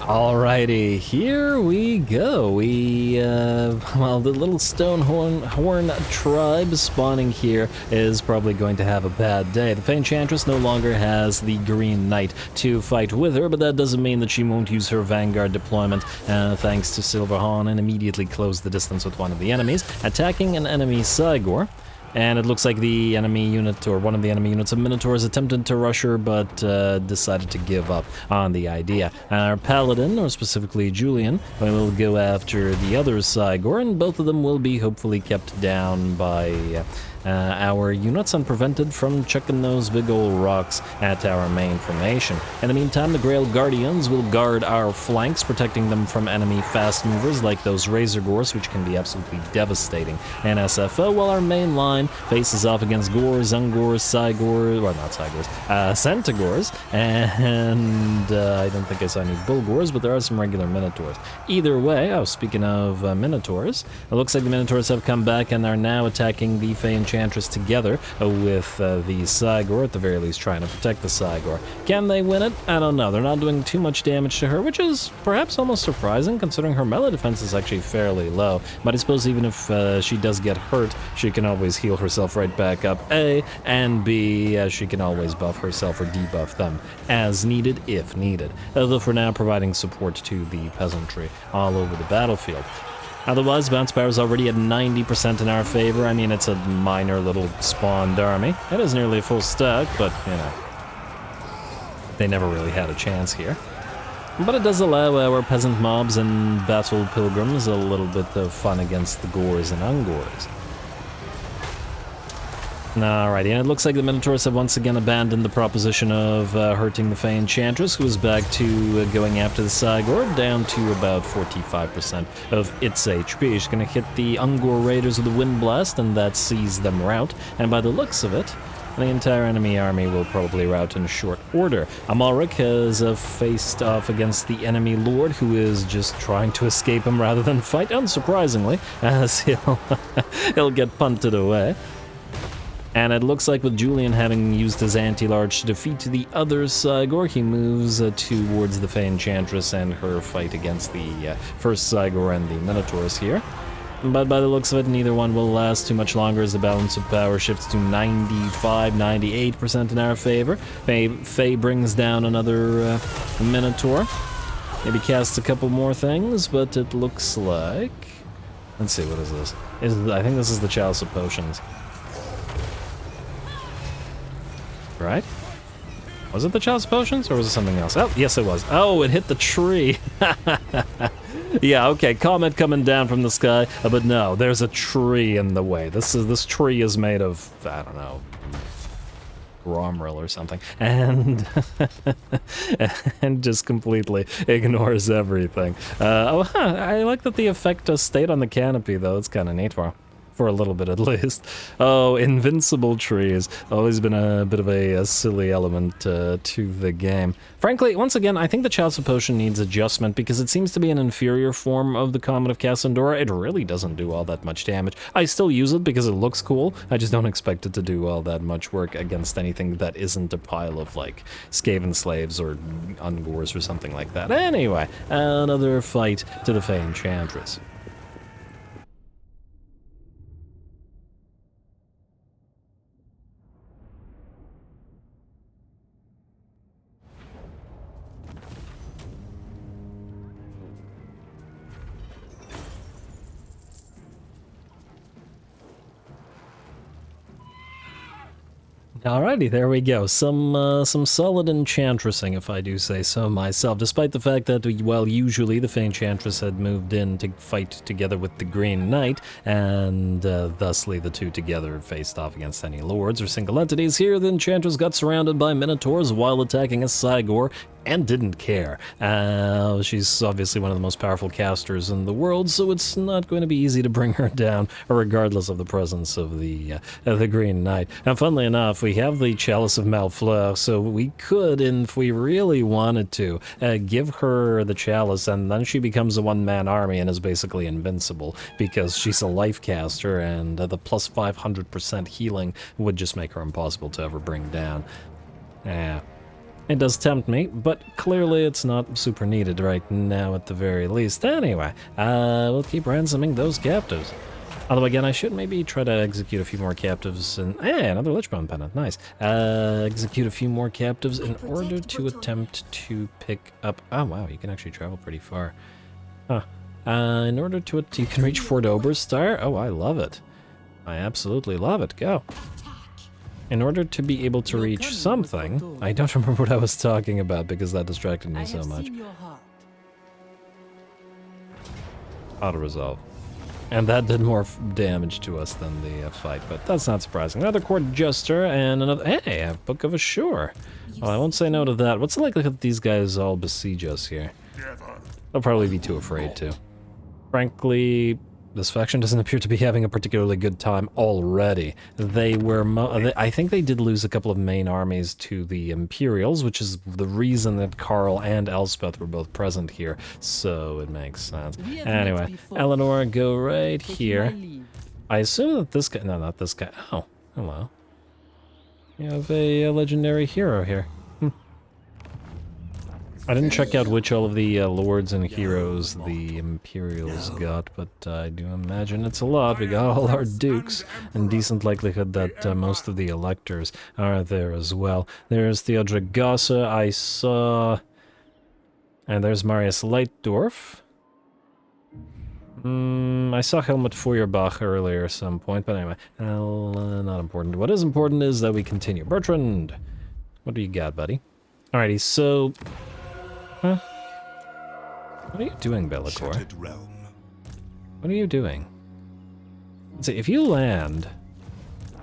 Alrighty, here we go. Well, the little Stonehorn tribe spawning here is probably going to have a bad day. The Fay Enchantress no longer has the Green Knight to fight with her, but that doesn't mean that she won't use her Vanguard deployment, thanks to Silverhorn, and immediately close the distance with one of the enemies, attacking an enemy Cygor. And it looks like the enemy unit, or one of the enemy units of Minotaurs, attempted to rush her, but decided to give up on the idea. Our Paladin, or specifically Julian, will go after the other Cygor, and both of them will be hopefully kept down by our units and prevented from chucking those big old rocks at our main formation. In the meantime, the Grail Guardians will guard our flanks, protecting them from enemy fast movers like those Razor Gores, which can be absolutely devastating in SFO, while our main line faces off against Gores, Ungors, Cygors, well, not Cygors, Centaurs, and I don't think I saw any Bulgors, but there are some regular Minotaurs. Either way, oh, speaking of Minotaurs, it looks like the Minotaurs have come back and are now attacking the Fay Enchantress together with the Cygor, at the very least trying to protect the Cygor. Can they win it? I don't know. They're not doing too much damage to her, which is perhaps almost surprising considering her melee defense is actually fairly low. But I suppose even if she does get hurt, she can always heal herself right back up, A, and B, she can always buff herself or debuff them as needed, if needed. Although for now providing support to the peasantry all over the battlefield. Otherwise, bounce power is already at 90% in our favor. I mean, it's a minor little spawned army. It is nearly a full stack, but, you know, they never really had a chance here. But it does allow our peasant mobs and battle pilgrims a little bit of fun against the Gores and Ungors. Alrighty, and it looks like the Minotaurs have once again abandoned the proposition of hurting the Fay Enchantress, who is back to going after the Cygor, down to about 45% of its HP. She's going to hit the Ungor Raiders with the Wind Blast, and that sees them rout. And by the looks of it, the entire enemy army will probably rout in short order. Amalric has faced off against the enemy lord, who is just trying to escape him rather than fight, unsurprisingly, as he'll get punted away. And it looks like with Julian having used his anti-large to defeat the other Cygor, he moves towards the Fay Enchantress and her fight against the first Cygor and the Minotaurs here. But by the looks of it, neither one will last too much longer as the balance of power shifts to 95-98% in our favor. Fay brings down another Minotaur. Maybe casts a couple more things, but it looks like... Let's see, what is this? I think this is the Chalice of Potions. Right? Was it the Chalice of Potions, or was it something else? Oh, yes it was. Oh, it hit the tree. Yeah, okay, comet coming down from the sky, but no, there's a tree in the way. This tree is made of, I don't know, Gromril or something, and and just completely ignores everything. I like that the effect does stayed on the canopy, though. It's kind of neat. For a little bit at least. Oh, invincible trees. Always been a bit of a silly element to the game. Frankly, once again, I think the Chalice of Potion needs adjustment because it seems to be an inferior form of the Comet of Cassandora. It really doesn't do all that much damage. I still use it because it looks cool. I just don't expect it to do all that much work against anything that isn't a pile of, like, Skaven Slaves or Ungors or something like that. Anyway, another fight to the Fay Enchantress. Alrighty, there we go. Some solid enchantressing, if I do say so myself, despite the fact that, well, usually the Fay Enchantress had moved in to fight together with the Green Knight, and thusly the two together faced off against any lords or single entities. Here, the Enchantress got surrounded by Minotaurs while attacking a Cygor, and didn't care. She's obviously one of the most powerful casters in the world, so it's not going to be easy to bring her down, regardless of the presence of the Green Knight. And funnily enough, we have the Chalice of Malfleur, so we could, if we really wanted to, give her the Chalice, and then she becomes a one-man army and is basically invincible, because she's a life caster, and the plus 500% healing would just make her impossible to ever bring down. Yeah. It does tempt me, but clearly it's not super needed right now at the very least. Anyway, we'll keep ransoming those captives. Although again, I should maybe try to execute a few more captives and... Hey, another Lichbone pendant, nice. Execute a few more captives in order to attempt to pick up... Oh wow, you can actually travel pretty far. Huh. In order to... You can reach Fort Oberstar? Oh, I love it. I absolutely love it. Go. In order to be able to reach something, I don't remember what I was talking about because that distracted me so much. Auto-resolve. And that did more damage to us than the fight, but that's not surprising. Another Court Jester and another... Hey, a Book of Assure. Well, I won't say no to that. What's the likelihood that these guys all besiege us here? They'll probably be too afraid to. Frankly... This faction doesn't appear to be having a particularly good time already. They were... I think they did lose a couple of main armies to the Imperials, which is the reason that Karl and Elspeth were both present here, so it makes sense. Anyway, Eleanor, go right here. I assume that this guy... No, not this guy. Oh, hello. You have a legendary hero here. I didn't check out which all of the lords and heroes the Imperials got, but I do imagine it's a lot. We got all our dukes, and decent likelihood that most of the electors are there as well. There's Theodric Gossa, I saw... And there's Marius Leitdorf. I saw Helmut Feuerbach earlier at some point, but anyway, not important. What is important is that we continue. Bertrand! What do you got, buddy? Alrighty, so... Huh? What are you doing, Bellicor? What are you doing? Let's see, if you land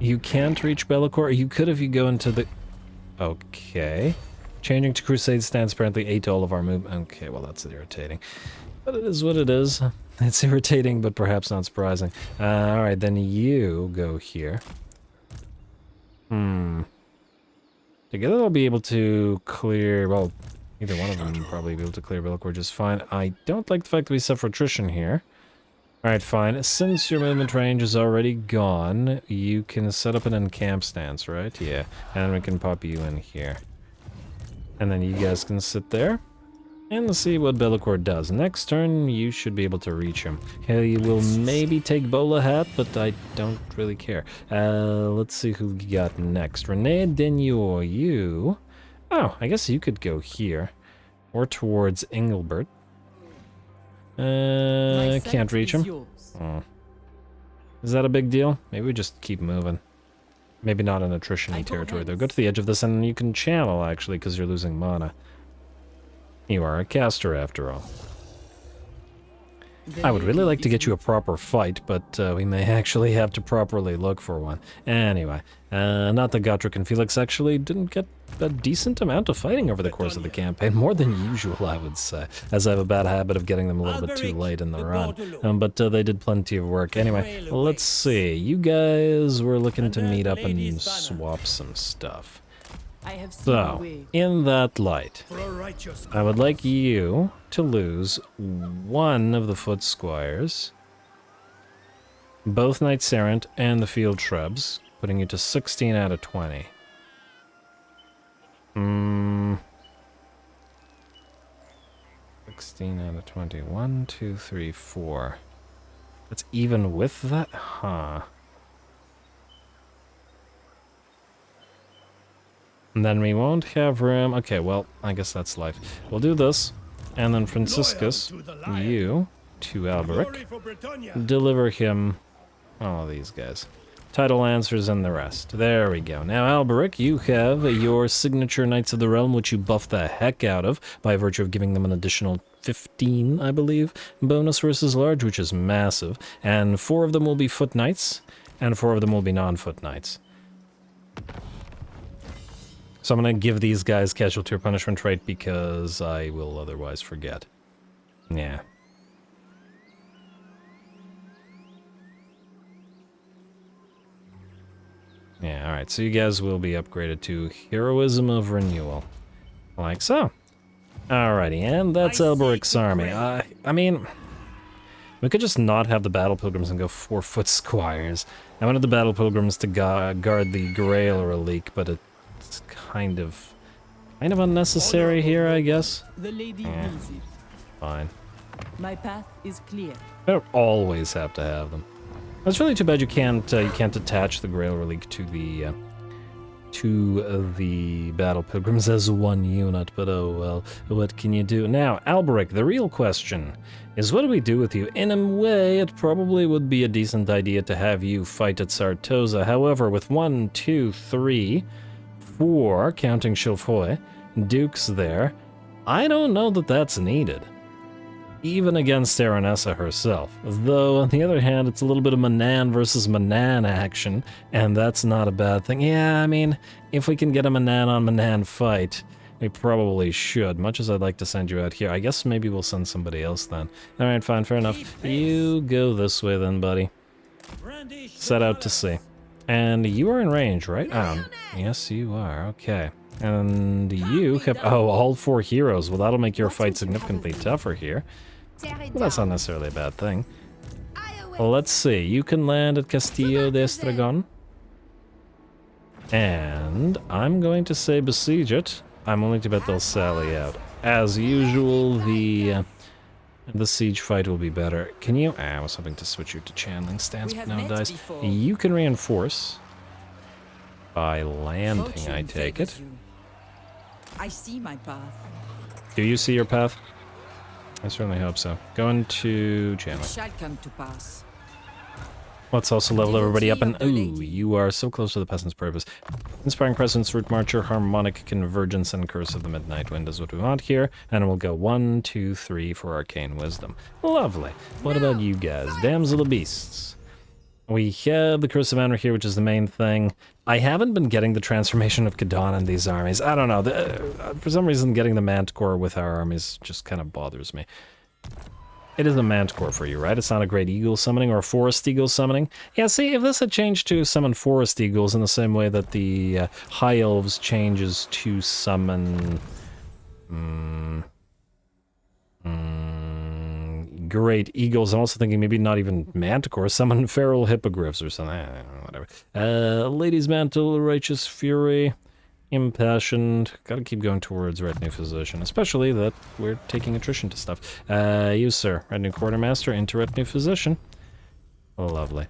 You can't reach Bellicor. You could if you go into the... Okay. Changing to Crusade stance apparently ate all of our movement. Okay, well that's irritating. But it is what it is. It's irritating, but perhaps not surprising. Alright, then you go here. Together they'll be able to clear... Well, either one of them will probably be able to clear Bellicor just fine. I don't like the fact that we suffer attrition here. Alright, fine. Since your movement range is already gone, you can set up an encamp stance, right? Yeah. And we can pop you in here. And then you guys can sit there. And let's see what Bellicor does. Next turn, you should be able to reach him. He will maybe take Bola Hat, but I don't really care. Let's see who we got next. Rene Denior, you... Oh, I guess you could go here. Or towards Engelbert. Can't reach him. Oh. Is that a big deal? Maybe we just keep moving. Maybe not in attrition-y territory, though. Go to the edge of this, and you can channel, actually, because you're losing mana. You are a caster, after all. I would really like to get you a proper fight, but we may actually have to properly look for one. Anyway, not that Gotrek and Felix actually didn't get a decent amount of fighting over the course of the campaign. More than usual, I would say, as I have a bad habit of getting them a little bit too late in the run. But they did plenty of work. Anyway, let's see. You guys were looking to meet up and swap some stuff. So, in that light, I would like you to lose one of the foot squires, both knights errant and the field shrubs, putting you to 16 out of 20. 16 out of 20. 1, 2, 3, 4. That's even with that? Huh. And then we won't have room. Okay, well, I guess that's life. We'll do this. And then Franciscus, you to Alberic. Deliver him all these guys. Title Lancers and the rest. There we go. Now, Alberic, you have your signature Knights of the Realm, which you buff the heck out of by virtue of giving them an additional 15, I believe, bonus versus large, which is massive. And 4 of them will be Foot Knights, and 4 of them will be non-Foot Knights. So I'm going to give these guys Casualty or Punishment trait because I will otherwise forget. Yeah. Yeah, alright, so you guys will be upgraded to Heroism of Renewal. Like so. Alrighty, and that's Alberic's army. I mean, we could just not have the Battle Pilgrims and go 4-foot squires. I wanted the Battle Pilgrims to guard the Grail Relic, but it's kind of unnecessary here, I guess. The lady wills it. Fine. My path is clear. I don't always have to have them. It's really too bad you can't attach the Grail Relic to the Battle Pilgrims as one unit, but oh well, what can you do? Now, Alberic, the real question is what do we do with you? In a way, it probably would be a decent idea to have you fight at Sartosa. However, with 1, 2, 3, 4, counting Chilfoy, dukes there, I don't know that that's needed. Even against Aranessa herself. Though, on the other hand, it's a little bit of Manan versus Manan action, and that's not a bad thing. Yeah, I mean, if we can get a Manan on Manan fight, we probably should. Much as I'd like to send you out here, I guess maybe we'll send somebody else then. Alright, fine, fair enough. You go this way then, buddy. Set out to sea. And you are in range, right? Yes, you are. Okay. And you have... Oh, all 4 heroes. Well, that'll make your fight significantly tougher here. Well, that's not necessarily a bad thing. Well, let's see. You can land at Castillo de Estragon. And I'm going to say besiege it. I'm willing to bet they'll sally out. As usual, the siege fight will be better. Can you... I was hoping to switch you to channeling stance, but no dice. You can reinforce by landing, I take it. I see my path. Do you see your path? I certainly hope so. Go into channeling. Shall come to pass. Let's also level everybody up, and ooh, you are so close to the Peasant's Purpose. Inspiring Presence, Root Marcher, Harmonic Convergence, and Curse of the Midnight Wind is what we want here, and we'll go 1, 2, 3 for Arcane Wisdom. Lovely. What about you guys? Damsel of Beasts. We have the Curse of Manor here, which is the main thing. I haven't been getting the transformation of Kadon in these armies. I don't know. For some reason, getting the Manticore with our armies just kind of bothers me. It is a Manticore for you, right? It's not a Great Eagle summoning or a Forest Eagle summoning. Yeah, see, if this had changed to summon Forest Eagles in the same way that the High Elves changes to summon... Great Eagles. I'm also thinking maybe not even Manticore, summon Feral Hippogriffs or something. I don't know, whatever. Lady's Mantle, Righteous Fury, Impassioned. Gotta keep going towards Retinue Physician, especially that we're taking attrition to stuff. You, sir. Retinue Quartermaster into Retinue Physician. Lovely.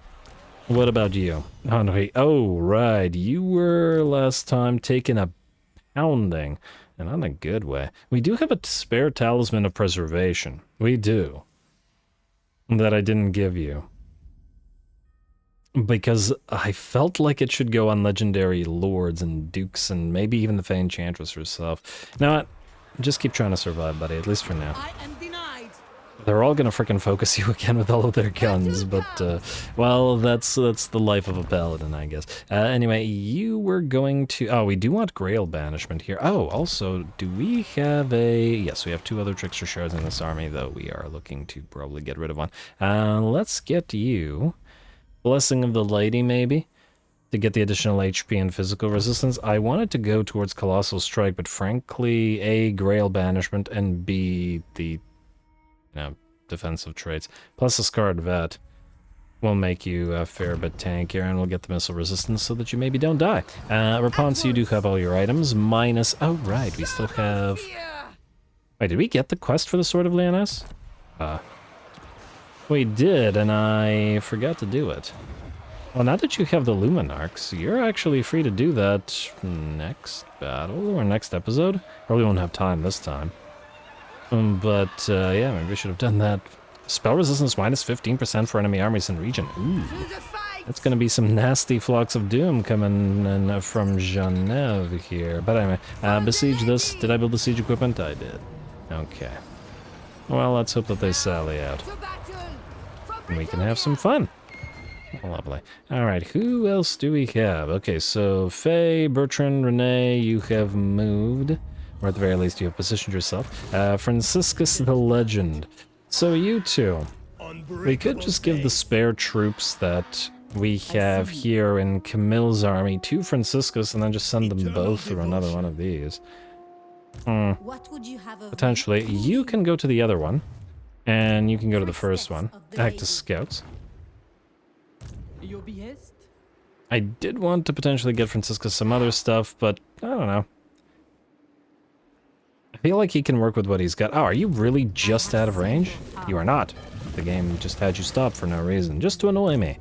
What about you? Henri. Oh, right. You were last time taking a pounding, and not in a good way. We do have a spare Talisman of Preservation. We do. That I didn't give you. Because I felt like it should go on Legendary Lords and Dukes and maybe even the Fay Enchantress herself. Now, just keep trying to survive, buddy, at least for now. I am denied. They're all gonna frickin' focus you again with all of their guns, but, well, that's the life of a paladin, I guess. Anyway, you were going to... Oh, we do want Grail Banishment here. Oh, also, do we have a... Yes, we have 2 other Trickster Shards in this army, though we are looking to probably get rid of one. Let's get you... Blessing of the Lady, maybe? To get the additional HP and physical resistance. I wanted to go towards Colossal Strike, but frankly, A, Grail Banishment, and B, the... defensive traits. Plus a Scarred Vet will make you a fair bit tankier, and we'll get the missile resistance so that you maybe don't die. Rapunzel, you do have all your items, minus... Oh, right, we still have... Wait, did we get the quest for the Sword of Leoness? We did, and I forgot to do it. Well, now that you have the Luminarchs, you're actually free to do that next battle, or next episode. Probably won't have time this time. But, yeah, maybe we should have done that. Spell resistance minus 15% for enemy armies in region. Ooh. That's gonna be some nasty flocks of doom coming in from Genève here. But anyway, besiege this. Did I build the siege equipment? I did. Okay. Well, let's hope that they sally out. And we can have some fun. Lovely. Alright, who else do we have? Okay, so Fay, Bertrand, Renee, you have moved. Or at the very least, you have positioned yourself. Franciscus the Legend. So you two, we could just give the spare troops that we have here in Camille's army to Franciscus and then just send them both through another one of these. Potentially. You can go to the other one, and you can go to the first one. Act as scouts. Your behest? I did want to potentially get Franciscus some other stuff, but I don't know. I feel like he can work with what he's got. Oh, are you really just out of range? You are not. The game just had you stop for no reason, just to annoy me.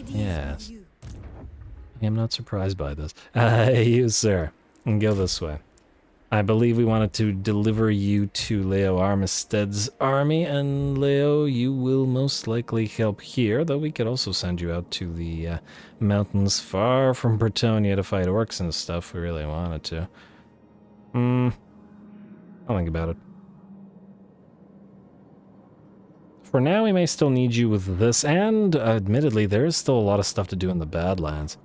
Yes. I am not surprised by this. You, sir. Go this way. I believe we wanted to deliver you to Leo Armistead's army, and Leo, you will most likely help here, though we could also send you out to the mountains far from Bretonnia to fight orcs and stuff if we really wanted to. I'll think about it. For now, we may still need you with this, and admittedly, there is still a lot of stuff to do in the Badlands.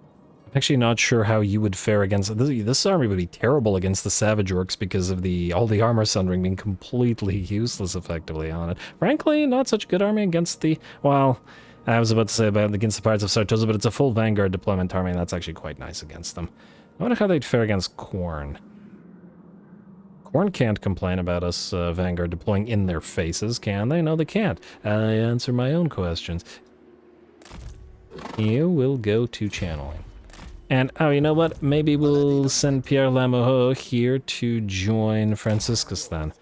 I'm actually not sure how you would fare against... This army would be terrible against the Savage Orcs because of all the armor sundering being completely useless effectively on it. Frankly, not such a good army against the... Well, I was about to say about against the Pirates of Sartosa, but it's a full Vanguard deployment army, and that's actually quite nice against them. I wonder how they'd fare against Khorne. Khorne can't complain about us Vanguard deploying in their faces, can they? No, they can't. I answer my own questions. You will go to channeling. And, oh, you know what? Maybe we'll send Pierre Lamoureux here to join Franciscus then.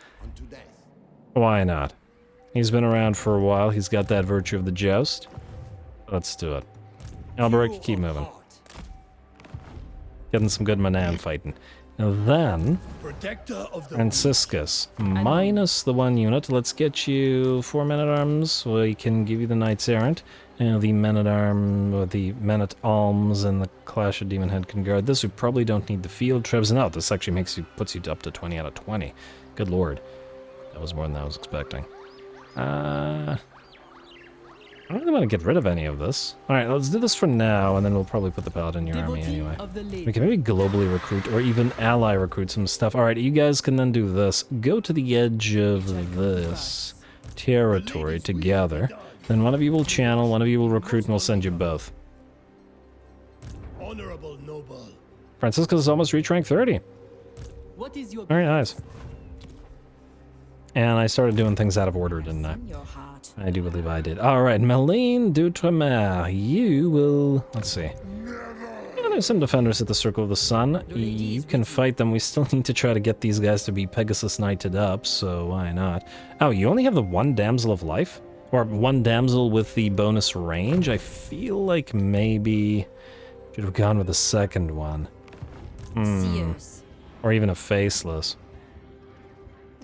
Why not? He's been around for a while. He's got that virtue of the joust. Let's do it. Alberic, keep moving. Getting some good Manam fighting. And then, Franciscus, minus the 1 unit. Let's get you 4 men-at-arms. We can give you the Knights Errant. The men-at-arms, or the men-at-alms, and the Clash of Demon Head can guard this. We probably don't need the field trips. No, this actually puts you up to 20 out of 20. Good lord. That was more than I was expecting. I don't really want to get rid of any of this. Alright, let's do this for now, and then we'll probably put the paladin in your army Devotee anyway. of the lake. We can maybe globally recruit, or even ally recruit some stuff. Alright, you guys can then do this. Go to the edge of this territory together. Then one of you will channel, one of you will recruit, and we'll send you both. Honorable noble. Francisca's almost reached rank 30. What is your Very nice. And I started doing things out of order, didn't I? In your heart. I do believe I did. Alright, Meline d'Outremer, you will... Let's see. Yeah, there's some defenders at the Circle of the Sun. You can fight them. We still need to try to get these guys to be Pegasus Knighted up, so why not? Oh, you only have the one Damsel of Life? Or one Damsel with the bonus range? I feel like maybe... should have gone with the second one. Seers. Or even a Faceless.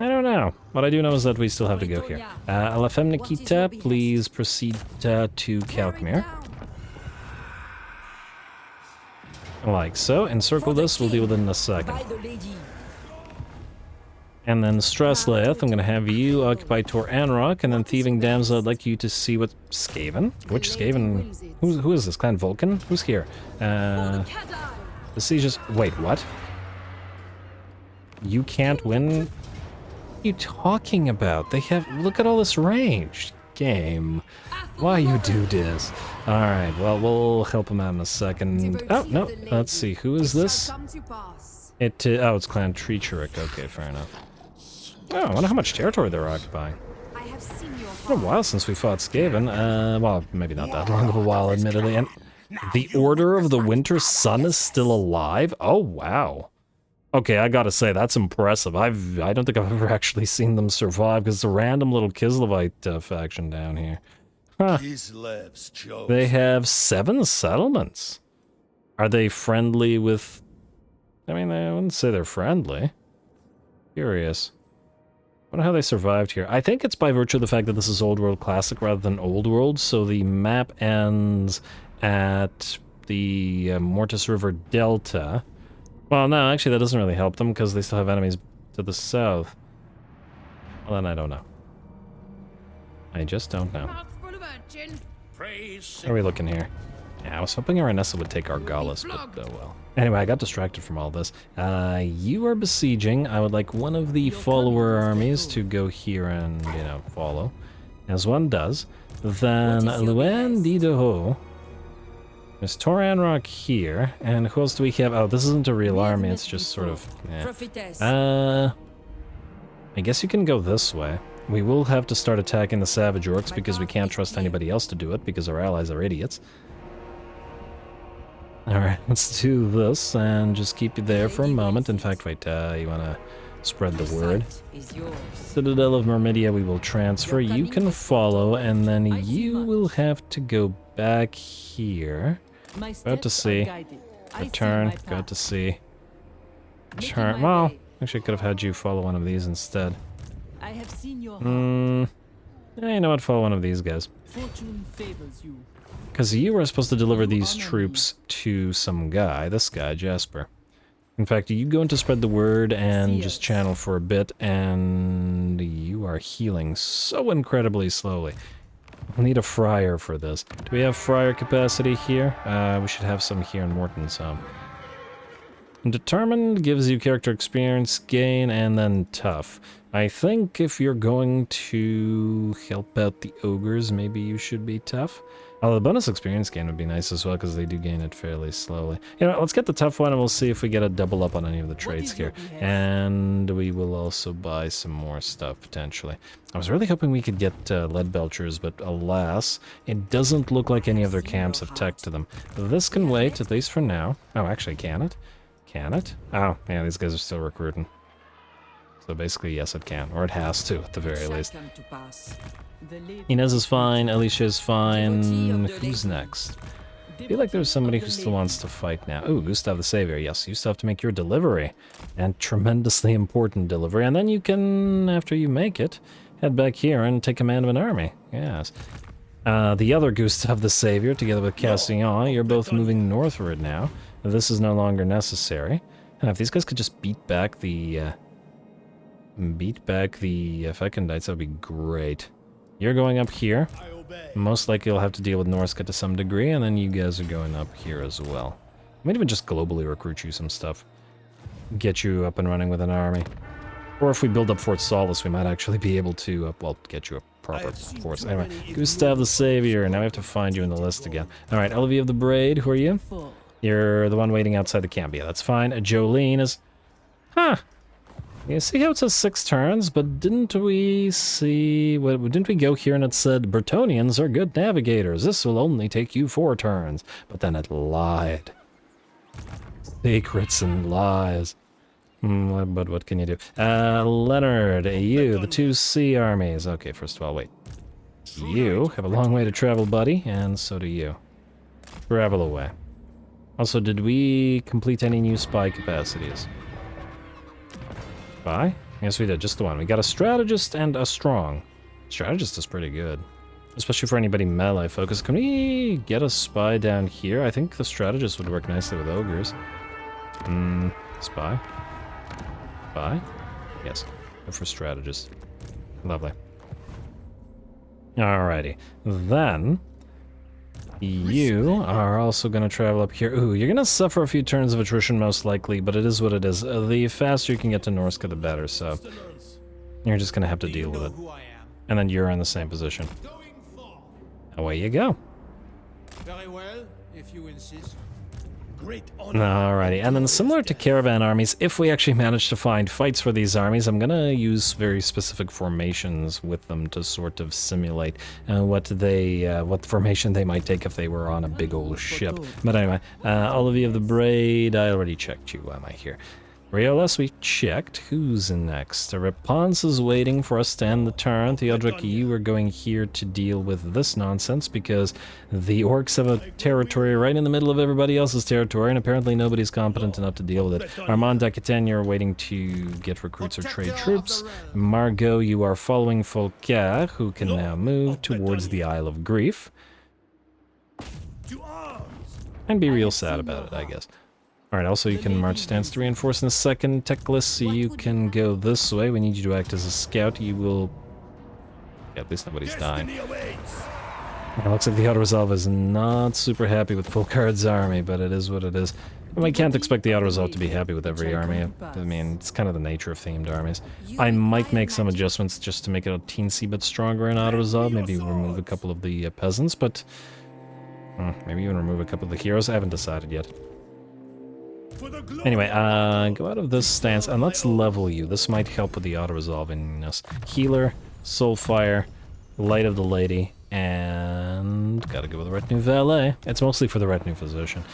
I don't know. What I do know is that we still have to go here. La Femme Nikita, please proceed to Kalkmir. Like so. Encircle this, we'll deal with it in a second. By the lady. And then Strasslaeth, I'm going to have you occupy Tor Anrock, and then Thieving Damsel, I'd like you to see what... Skaven? Which Skaven? Who is this? Clan Vulcan? Who's here? The Sieges... Wait, what? You can't win? What are you talking about? They have... Look at all this range. Game. Why you do this? Alright, well, we'll help him out in a second. Oh, no. Let's see. Who is this? Oh, it's Clan Treacheric. Okay, fair enough. Oh, I wonder how much territory they're occupying. I have seen your It's been a while since we fought Skaven. Well, maybe not that long of a while, admittedly. And the Order of the Winter Sun is still alive? Oh, wow. Okay, I gotta say, that's impressive. I don't think I've ever actually seen them survive, because it's a random little Kislevite faction down here. Huh. Kislev's chose. They have 7 settlements. Are they friendly with... I mean, I wouldn't say they're friendly. Curious. Wonder how they survived here. I think it's by virtue of the fact that this is Old World Classic rather than Old World, so the map ends at the Mortis River Delta. Well, no, actually that doesn't really help them because they still have enemies to the south. Well, then I don't know. I just don't know. How are we looking here? Yeah, I was hoping Aranessa would take Argalis, but oh well. Anyway, I got distracted from all this. You are besieging. I would like one of the follower armies to go here and, you know, follow. As one does. Then Luen Didoho. There's Toranrock here. And who else do we have? Oh, this isn't a real army, it's just sort of... I guess you can go this way. We will have to start attacking the Savage Orcs because we can't trust anybody else to do it because our allies are idiots. Alright, let's do this and just keep you there for a moment. In fact, wait, you want to spread the word. Citadel of Myrmidia we will transfer. You can follow, and then you will have to go back here. About to see. Return, got to see. Turn. Well, actually I could have had you follow one of these instead. I have seen your Yeah, you know what, follow one of these guys. fortune favors you. Because you were supposed to deliver these troops to some guy, this guy, Jasper. In fact, you go into spread the word and just channel for a bit, and you are healing so incredibly slowly. We'll need a friar for this. Do we have friar capacity here? We should have some here in Morton's home. Determined gives you character experience gain, and then tough. I think if you're going to help out the ogres, maybe you should be tough. Although the bonus experience gain would be nice as well, because they do gain it fairly slowly. You know, let's get the tough one, and we'll see if we get a double up on any of the traits here. And we will also buy some more stuff, potentially. I was really hoping we could get lead belchers, but alas, it doesn't look like any of their camps have tech to them. This can wait, at least for now. Oh, actually, can it? Can it? Oh, yeah, these guys are still recruiting. So basically, yes, it can. Or it has to, at the very least. Inez is fine, Alicia is fine. Who's next? I feel like there's somebody who still wants to fight now. Ooh, Gustav the Savior. Yes, you still have to make your delivery. And tremendously important delivery. And then you can, after you make it, head back here and take command of an army. Yes. The other Gustav the Savior, together with Cassillon, you're both moving northward now. This is no longer necessary. If these guys could just beat back the Fecondites, that would be great. You're going up here. I obey. Most likely you'll have to deal with Norska to some degree, and then you guys are going up here as well. I might even just globally recruit you some stuff. Get you up and running with an army. Or if we build up Fort Solace, we might actually be able to, well, get you a proper force. Anyway, Gustav the Savior. Now we have to find you in the list again. Alright, Elvie of the Braid, who are you? 4. You're the one waiting outside the camp. Yeah, that's fine. Jolene is... Huh. You see how it says 6 turns, but didn't we see... Didn't we go here and it said, Bretonnians are good navigators. This will only take you 4 turns. But then it lied. Secrets and lies. But what can you do? Leonard, you, the 2 sea armies. Okay, first of all, wait. You have a long way to travel, buddy, and so do you. Travel away. Also, did we complete any new spy capacities? Spy? Yes, we did, just the one. We got a strategist and a strong. Strategist is pretty good. Especially for anybody melee focused. Can we get a spy down here? I think the strategist would work nicely with ogres. Spy? Spy? Yes. Go for strategist. Lovely. Alrighty. Then... you are also going to travel up here. Ooh, you're going to suffer a few turns of attrition most likely, but it is what it is. The faster you can get to Norska, the better, so... you're just going to have to deal with it. And then you're in the same position. Away you go. Very well, if you insist. Great honor. Alrighty, and then similar to caravan armies, if we actually manage to find fights for these armies, I'm gonna use very specific formations with them to sort of simulate what formation they might take if they were on a big old ship. But anyway, Olivia of the Braid, I already checked you. Why am I here? Riolas, we checked. Who's next? Repons is waiting for us to end the turn. Theodoric, you are going here to deal with this nonsense because the orcs have a territory right in the middle of everybody else's territory, and apparently nobody's competent enough to deal with it. Armand Daquitaine, you're waiting to get recruits or trade troops. Margot, you are following Folker, who can now move towards the Isle of Grief. And be real sad about it, I guess. Alright, also you can march stance to reinforce in a second. Teclis, so you can go this way. We need you to act as a scout. You will... yeah, at least nobody's dying. It looks like the auto-resolve is not super happy with Folkard's army, but it is what it is. And we can't expect the auto-resolve to be happy with every army. I mean, it's kind of the nature of themed armies. I might make some adjustments just to make it a teensy bit stronger in auto-resolve. Maybe remove a couple of the peasants, but... maybe even remove a couple of the heroes. I haven't decided yet. Anyway, go out of this stance, and let's level you. This might help with the auto-resolvingness. Healer, Soulfire, Light of the Lady, and... gotta go with the Retinue Valet. It's mostly for the Retinue Physician.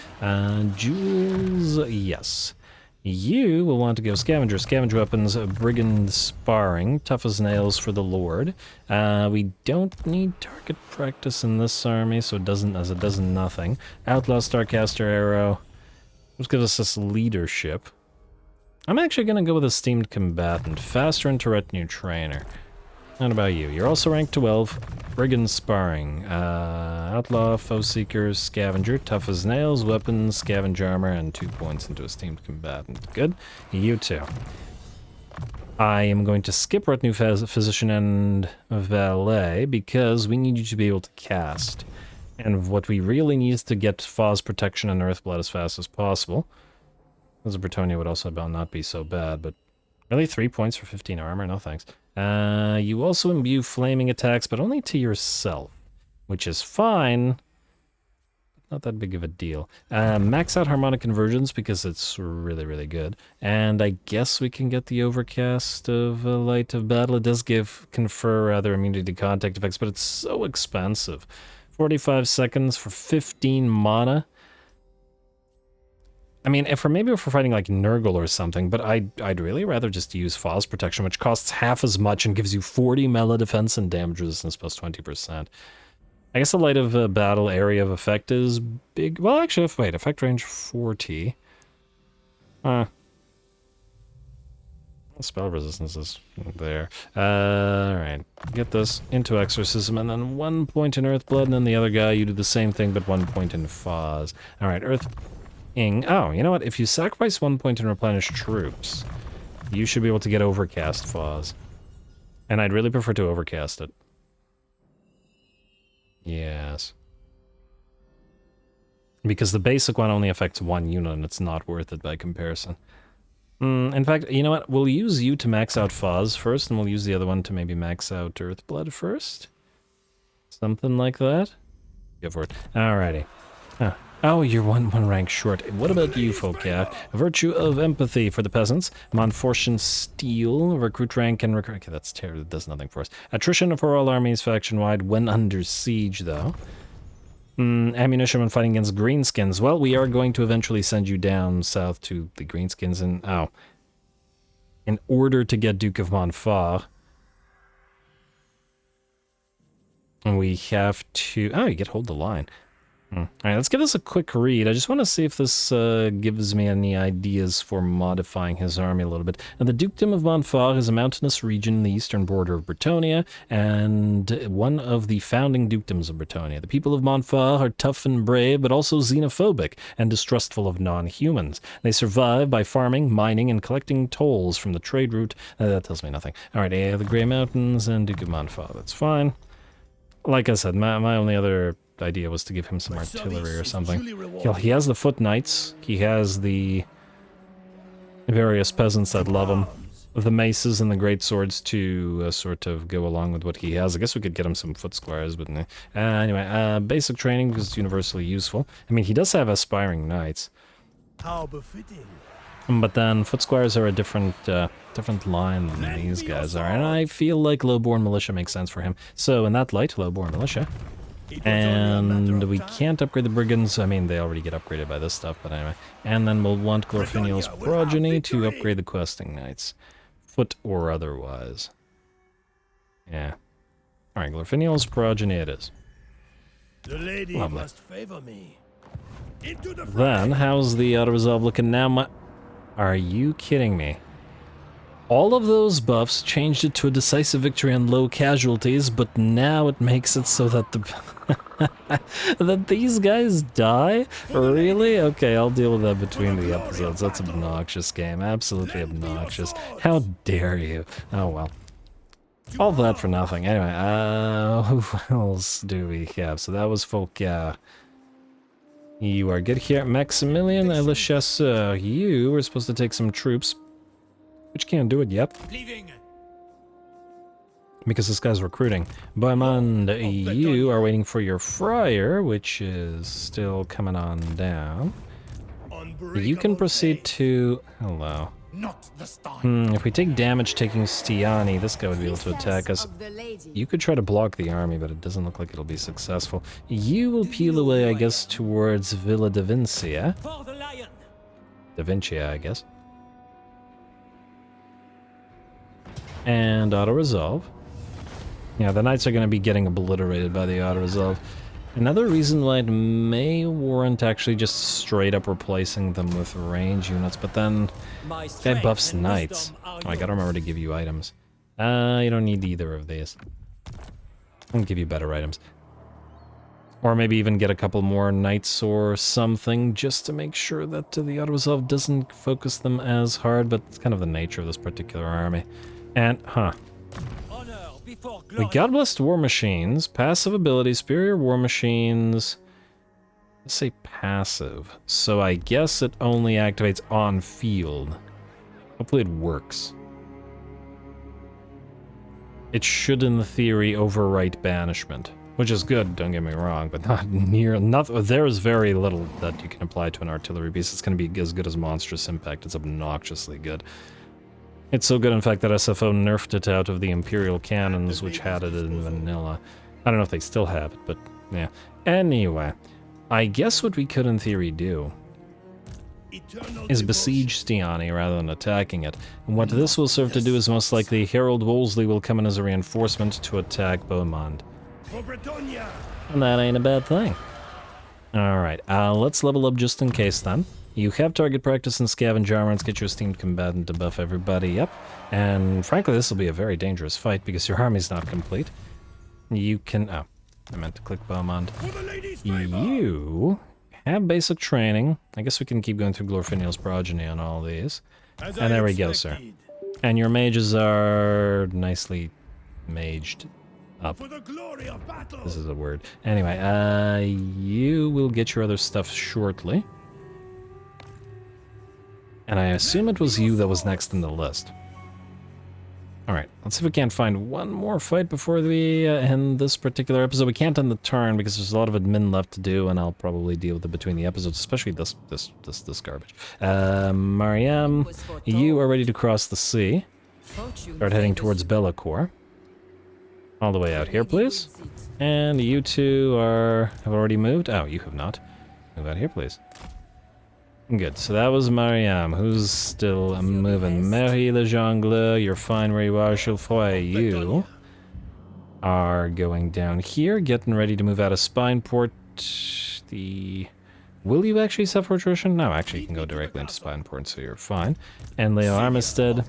Jules, yes. You will want to go Scavenger, Scavenge Weapons, Brigand Sparring, Tough as Nails for the Lord. We don't need Target Practice in this army, so it doesn't, as it does nothing. Outlaw, Starcaster, Arrow. Let's give us this leadership. I'm actually going to go with Esteemed Combatant, Faster into Retinue Trainer. What about you? You're also ranked 12. Brigand Sparring, Outlaw, Foe Seekers, Scavenger, Tough as Nails, Weapons, Scavenge Armor, and 2 points into Esteemed Combatant. Good. You too. I am going to skip Retinue Physician and Valet because we need you to be able to cast. And what we really need is to get Foz Protection and Earthblood as fast as possible. Because Bretonnia would also not be so bad, but... really, 3 points for 15 armor? No thanks. You also imbue flaming attacks, but only to yourself. Which is fine. Not that big of a deal. Max out Harmonic Conversions, because it's really, really good. And I guess we can get the Overcast of Light of Battle. It does confer rather immunity to contact effects, but it's so expensive. 45 seconds for 15 mana. I mean, if we're fighting like Nurgle or something, but I'd really rather just use Foz Protection, which costs half as much and gives you 40 melee defense and damage resistance plus 20%. I guess the Light of Battle area of effect is big. Well, actually, wait, effect range 40. Spell resistance is there. Alright. Get this into Exorcism, and then 1 point in Earthblood, and then the other guy, you do the same thing, but 1 point in Foz. Alright, Earth-ing. Oh, you know what? If you sacrifice 1 point and replenish troops, you should be able to get Overcast Foz. And I'd really prefer to Overcast it. Yes. Because the basic one only affects one unit, and it's not worth it by comparison. In fact, you know what? We'll use you to max out Fuzz first, and we'll use the other one to maybe max out Earthblood first. Something like that. Go for it. Alrighty. Huh. Oh, you're one rank short. What about you, Folkia? Virtue of empathy for the peasants. Montfortian steel. Recruit rank and recruit. Okay, that's terrible. That does nothing for us. Attrition for all armies faction-wide when under siege, though. Ammunition when fighting against greenskins. Well, we are going to eventually send you down south to the greenskins, and in order to get Duke of Montfort, we have to... Oh, you get hold the line. Alright, let's give this a quick read. I just want to see if this gives me any ideas for modifying his army a little bit. Now, the Dukedom of Montfort is a mountainous region in the eastern border of Bretonnia, and one of the founding dukedoms of Bretonnia. The people of Montfort are tough and brave, but also xenophobic and distrustful of non-humans. They survive by farming, mining, and collecting tolls from the trade route. That tells me nothing. Alright, the Grey Mountains and Duke of Montfort. That's fine. Like I said, my only other idea was to give him some artillery or something. He has the foot knights. He has the various peasants that love him. The maces and the great swords to sort of go along with what he has. I guess we could get him some foot squires, but anyway, basic training because it's universally useful. I mean, he does have aspiring knights. How befitting. But then foot squires are a different line than these guys are, and I feel like lowborn militia makes sense for him. So in that light, lowborn militia. And we can't upgrade the brigands. I mean, they already get upgraded by this stuff, but anyway. And then we'll want Glorfiniel's progeny to upgrade the questing knights. Foot or otherwise. Yeah. Alright, Glorfiniel's progeny it is. The lady Lovely. must favor me. Into the Then, how's the auto-resolve looking now? Are you kidding me? All of those buffs changed it to a decisive victory and low casualties, but now it makes it so that that these guys die? Really? Okay, I'll deal with that between the episodes. That's obnoxious, game. Absolutely obnoxious. How dare you? Oh well. All that for nothing. Anyway, who else do we have? So that was Folkia. You are good here. Maximilian Le Chasseur. You were supposed to take some troops. Which can't do it yet. Because this guy's recruiting. Bowmen, you are waiting for your friar, which is still coming on down. You can proceed to... Hello. If we take damage taking Stiani, this guy would be able to attack us. You could try to block the army, but it doesn't look like it'll be successful. You will peel away, I guess, towards Villa da Vincia. Da Vincia, I guess. And auto-resolve. Yeah, the knights are going to be getting obliterated by the auto-resolve. Another reason why it may warrant actually just straight up replacing them with range units, but then this guy buffs knights. Oh, I gotta remember to give you items. You don't need either of these. I'll give you better items. Or maybe even get a couple more knights or something, just to make sure that the auto-resolve doesn't focus them as hard, but it's kind of the nature of this particular army. And, we got blessed war machines, passive ability, superior war machines. Let's say passive, so I guess it only activates on field. Hopefully it works. It should, in theory, overwrite banishment, which is good, don't get me wrong, but not near enough. There's very little that you can apply to an artillery piece. It's going to be as good as monstrous impact. It's obnoxiously good. It's so good, in fact, that SFO nerfed it out of the Imperial cannons, which had it in vanilla. I don't know if they still have it, but yeah. Anyway, I guess what we could, in theory, do is besiege Stiani rather than attacking it. And what this will serve to do is most likely Harold Wolseley will come in as a reinforcement to attack Beaumont. And that ain't a bad thing. Alright, let's level up just in case then. You have target practice and scavenge armor. Let's get your esteemed combatant to buff everybody up. And frankly, this will be a very dangerous fight because your army's not complete. You can... Oh, I meant to click Beaumont. You have basic training. I guess we can keep going through Glorfiniel's progeny on all these. And there we go, sir. And your mages are nicely maged. Up. For the glory of battle. This is a word. Anyway, you will get your other stuff shortly. And I assume it was you that was next in the list. Alright, let's see if we can't find one more fight before we end this particular episode. We can't end the turn because there's a lot of admin left to do, and I'll probably deal with it between the episodes, especially this garbage. Mariam, you are ready to cross the sea. Start heading towards Bellicor. All the way out here, please. And you two have already moved. Oh, you have not. Move out here, please. Good, so that was Mariam, who's still moving. Marie le Jongleur, you're fine where you are. Chauffeur, you are going down here, getting ready to move out of Spineport. Will you actually suffer attrition? No, actually you can go directly into Spineport, so you're fine. And Leo Armistead,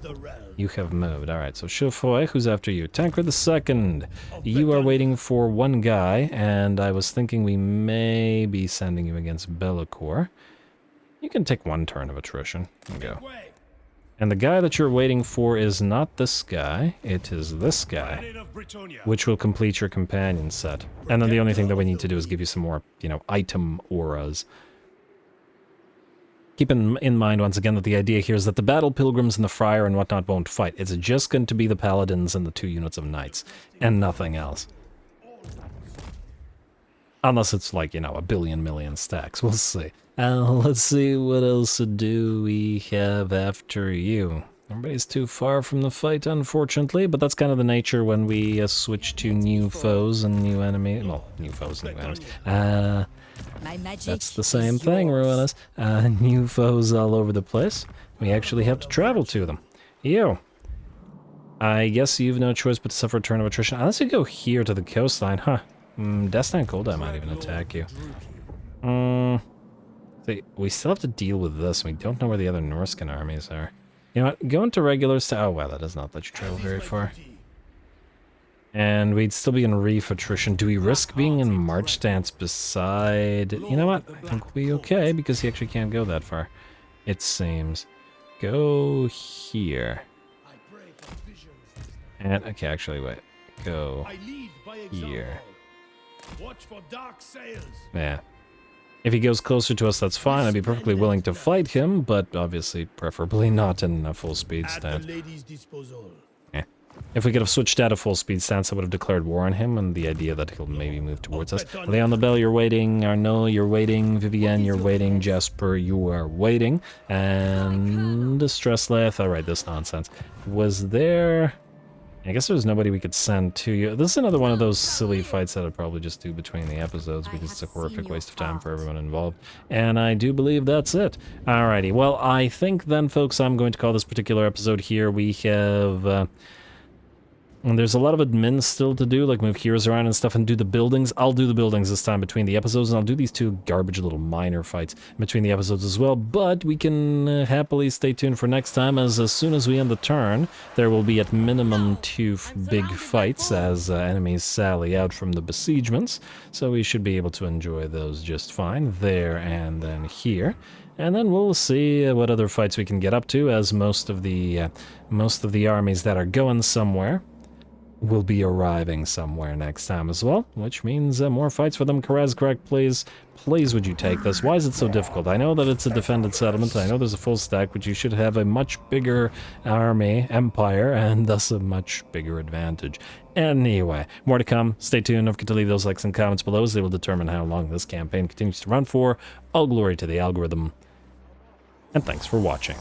you have moved. Alright, so Chauffeur, who's after you? Tancred II, you are waiting for one guy, and I was thinking we may be sending you against Bellicor. You can take one turn of attrition and go. And the guy that you're waiting for is not this guy, it is this guy, which will complete your companion set. And then the only thing that we need to do is give you some more, you know, item auras. Keep in mind, once again, that the idea here is that the battle pilgrims and the friar and whatnot won't fight. It's just going to be the paladins and the 2 units of knights, and nothing else. Unless it's like, you know, a billion million stacks. We'll see. Let's see what else do we have after you. Everybody's too far from the fight, unfortunately, but that's kind of the nature when we switch to new foes and new enemies. Well, new foes and new enemies. That's the same thing, Ruinous. New foes all over the place. We actually have to travel to them. You. I guess you've no choice but to suffer a turn of attrition. Unless you go here to the coastline, huh? Destin Coldeye might even attack you. See, we still have to deal with this. We don't know where the other Norscan armies are. You know what? Go into regulars to... Oh, wow, that does not let you travel very far. And we'd still be in reef attrition. Do we risk being in march stance beside... You know what? I think we'll be okay, because he actually can't go that far. It seems. Go here. And, okay, actually, wait. Go here. Watch for dark sails. Yeah. If he goes closer to us, that's fine. I'd be perfectly willing to fight him, but obviously, preferably not in a full speed stance. Yeah. If we could have switched out a full speed stance, I would have declared war on him, and the idea that he'll maybe move towards us. Leon the Bell, you're waiting. Arnaud, you're waiting. Vivienne, you're waiting. Jasper, you are waiting. And Stressleth, alright, this nonsense. Was there... I guess there's nobody we could send to you. This is another one of those silly fights that I'd probably just do between the episodes because it's a horrific waste of time for everyone involved. And I do believe that's it. Alrighty, well, I think then, folks, I'm going to call this particular episode here. We have... and there's a lot of admin still to do, like move heroes around and stuff and do the buildings. I'll do the buildings this time between the episodes, and I'll do these 2 garbage little minor fights between the episodes as well. But we can happily stay tuned for next time, as soon as we end the turn, there will be at minimum 2 big fights as enemies sally out from the besiegements. So we should be able to enjoy those just fine, there and then here. And then we'll see what other fights we can get up to, as most of the armies that are going somewhere will be arriving somewhere next time as well, which means more fights for them. Karazkrak, please would you take this? Why is it so difficult? I know that it's a defended settlement, I know there's a full stack, but you should have a much bigger army, empire, and thus a much bigger advantage. Anyway, more to come. Stay tuned. Don't forget to leave those likes and comments below, as they will determine how long this campaign continues to run for. All glory to the algorithm, and thanks for watching.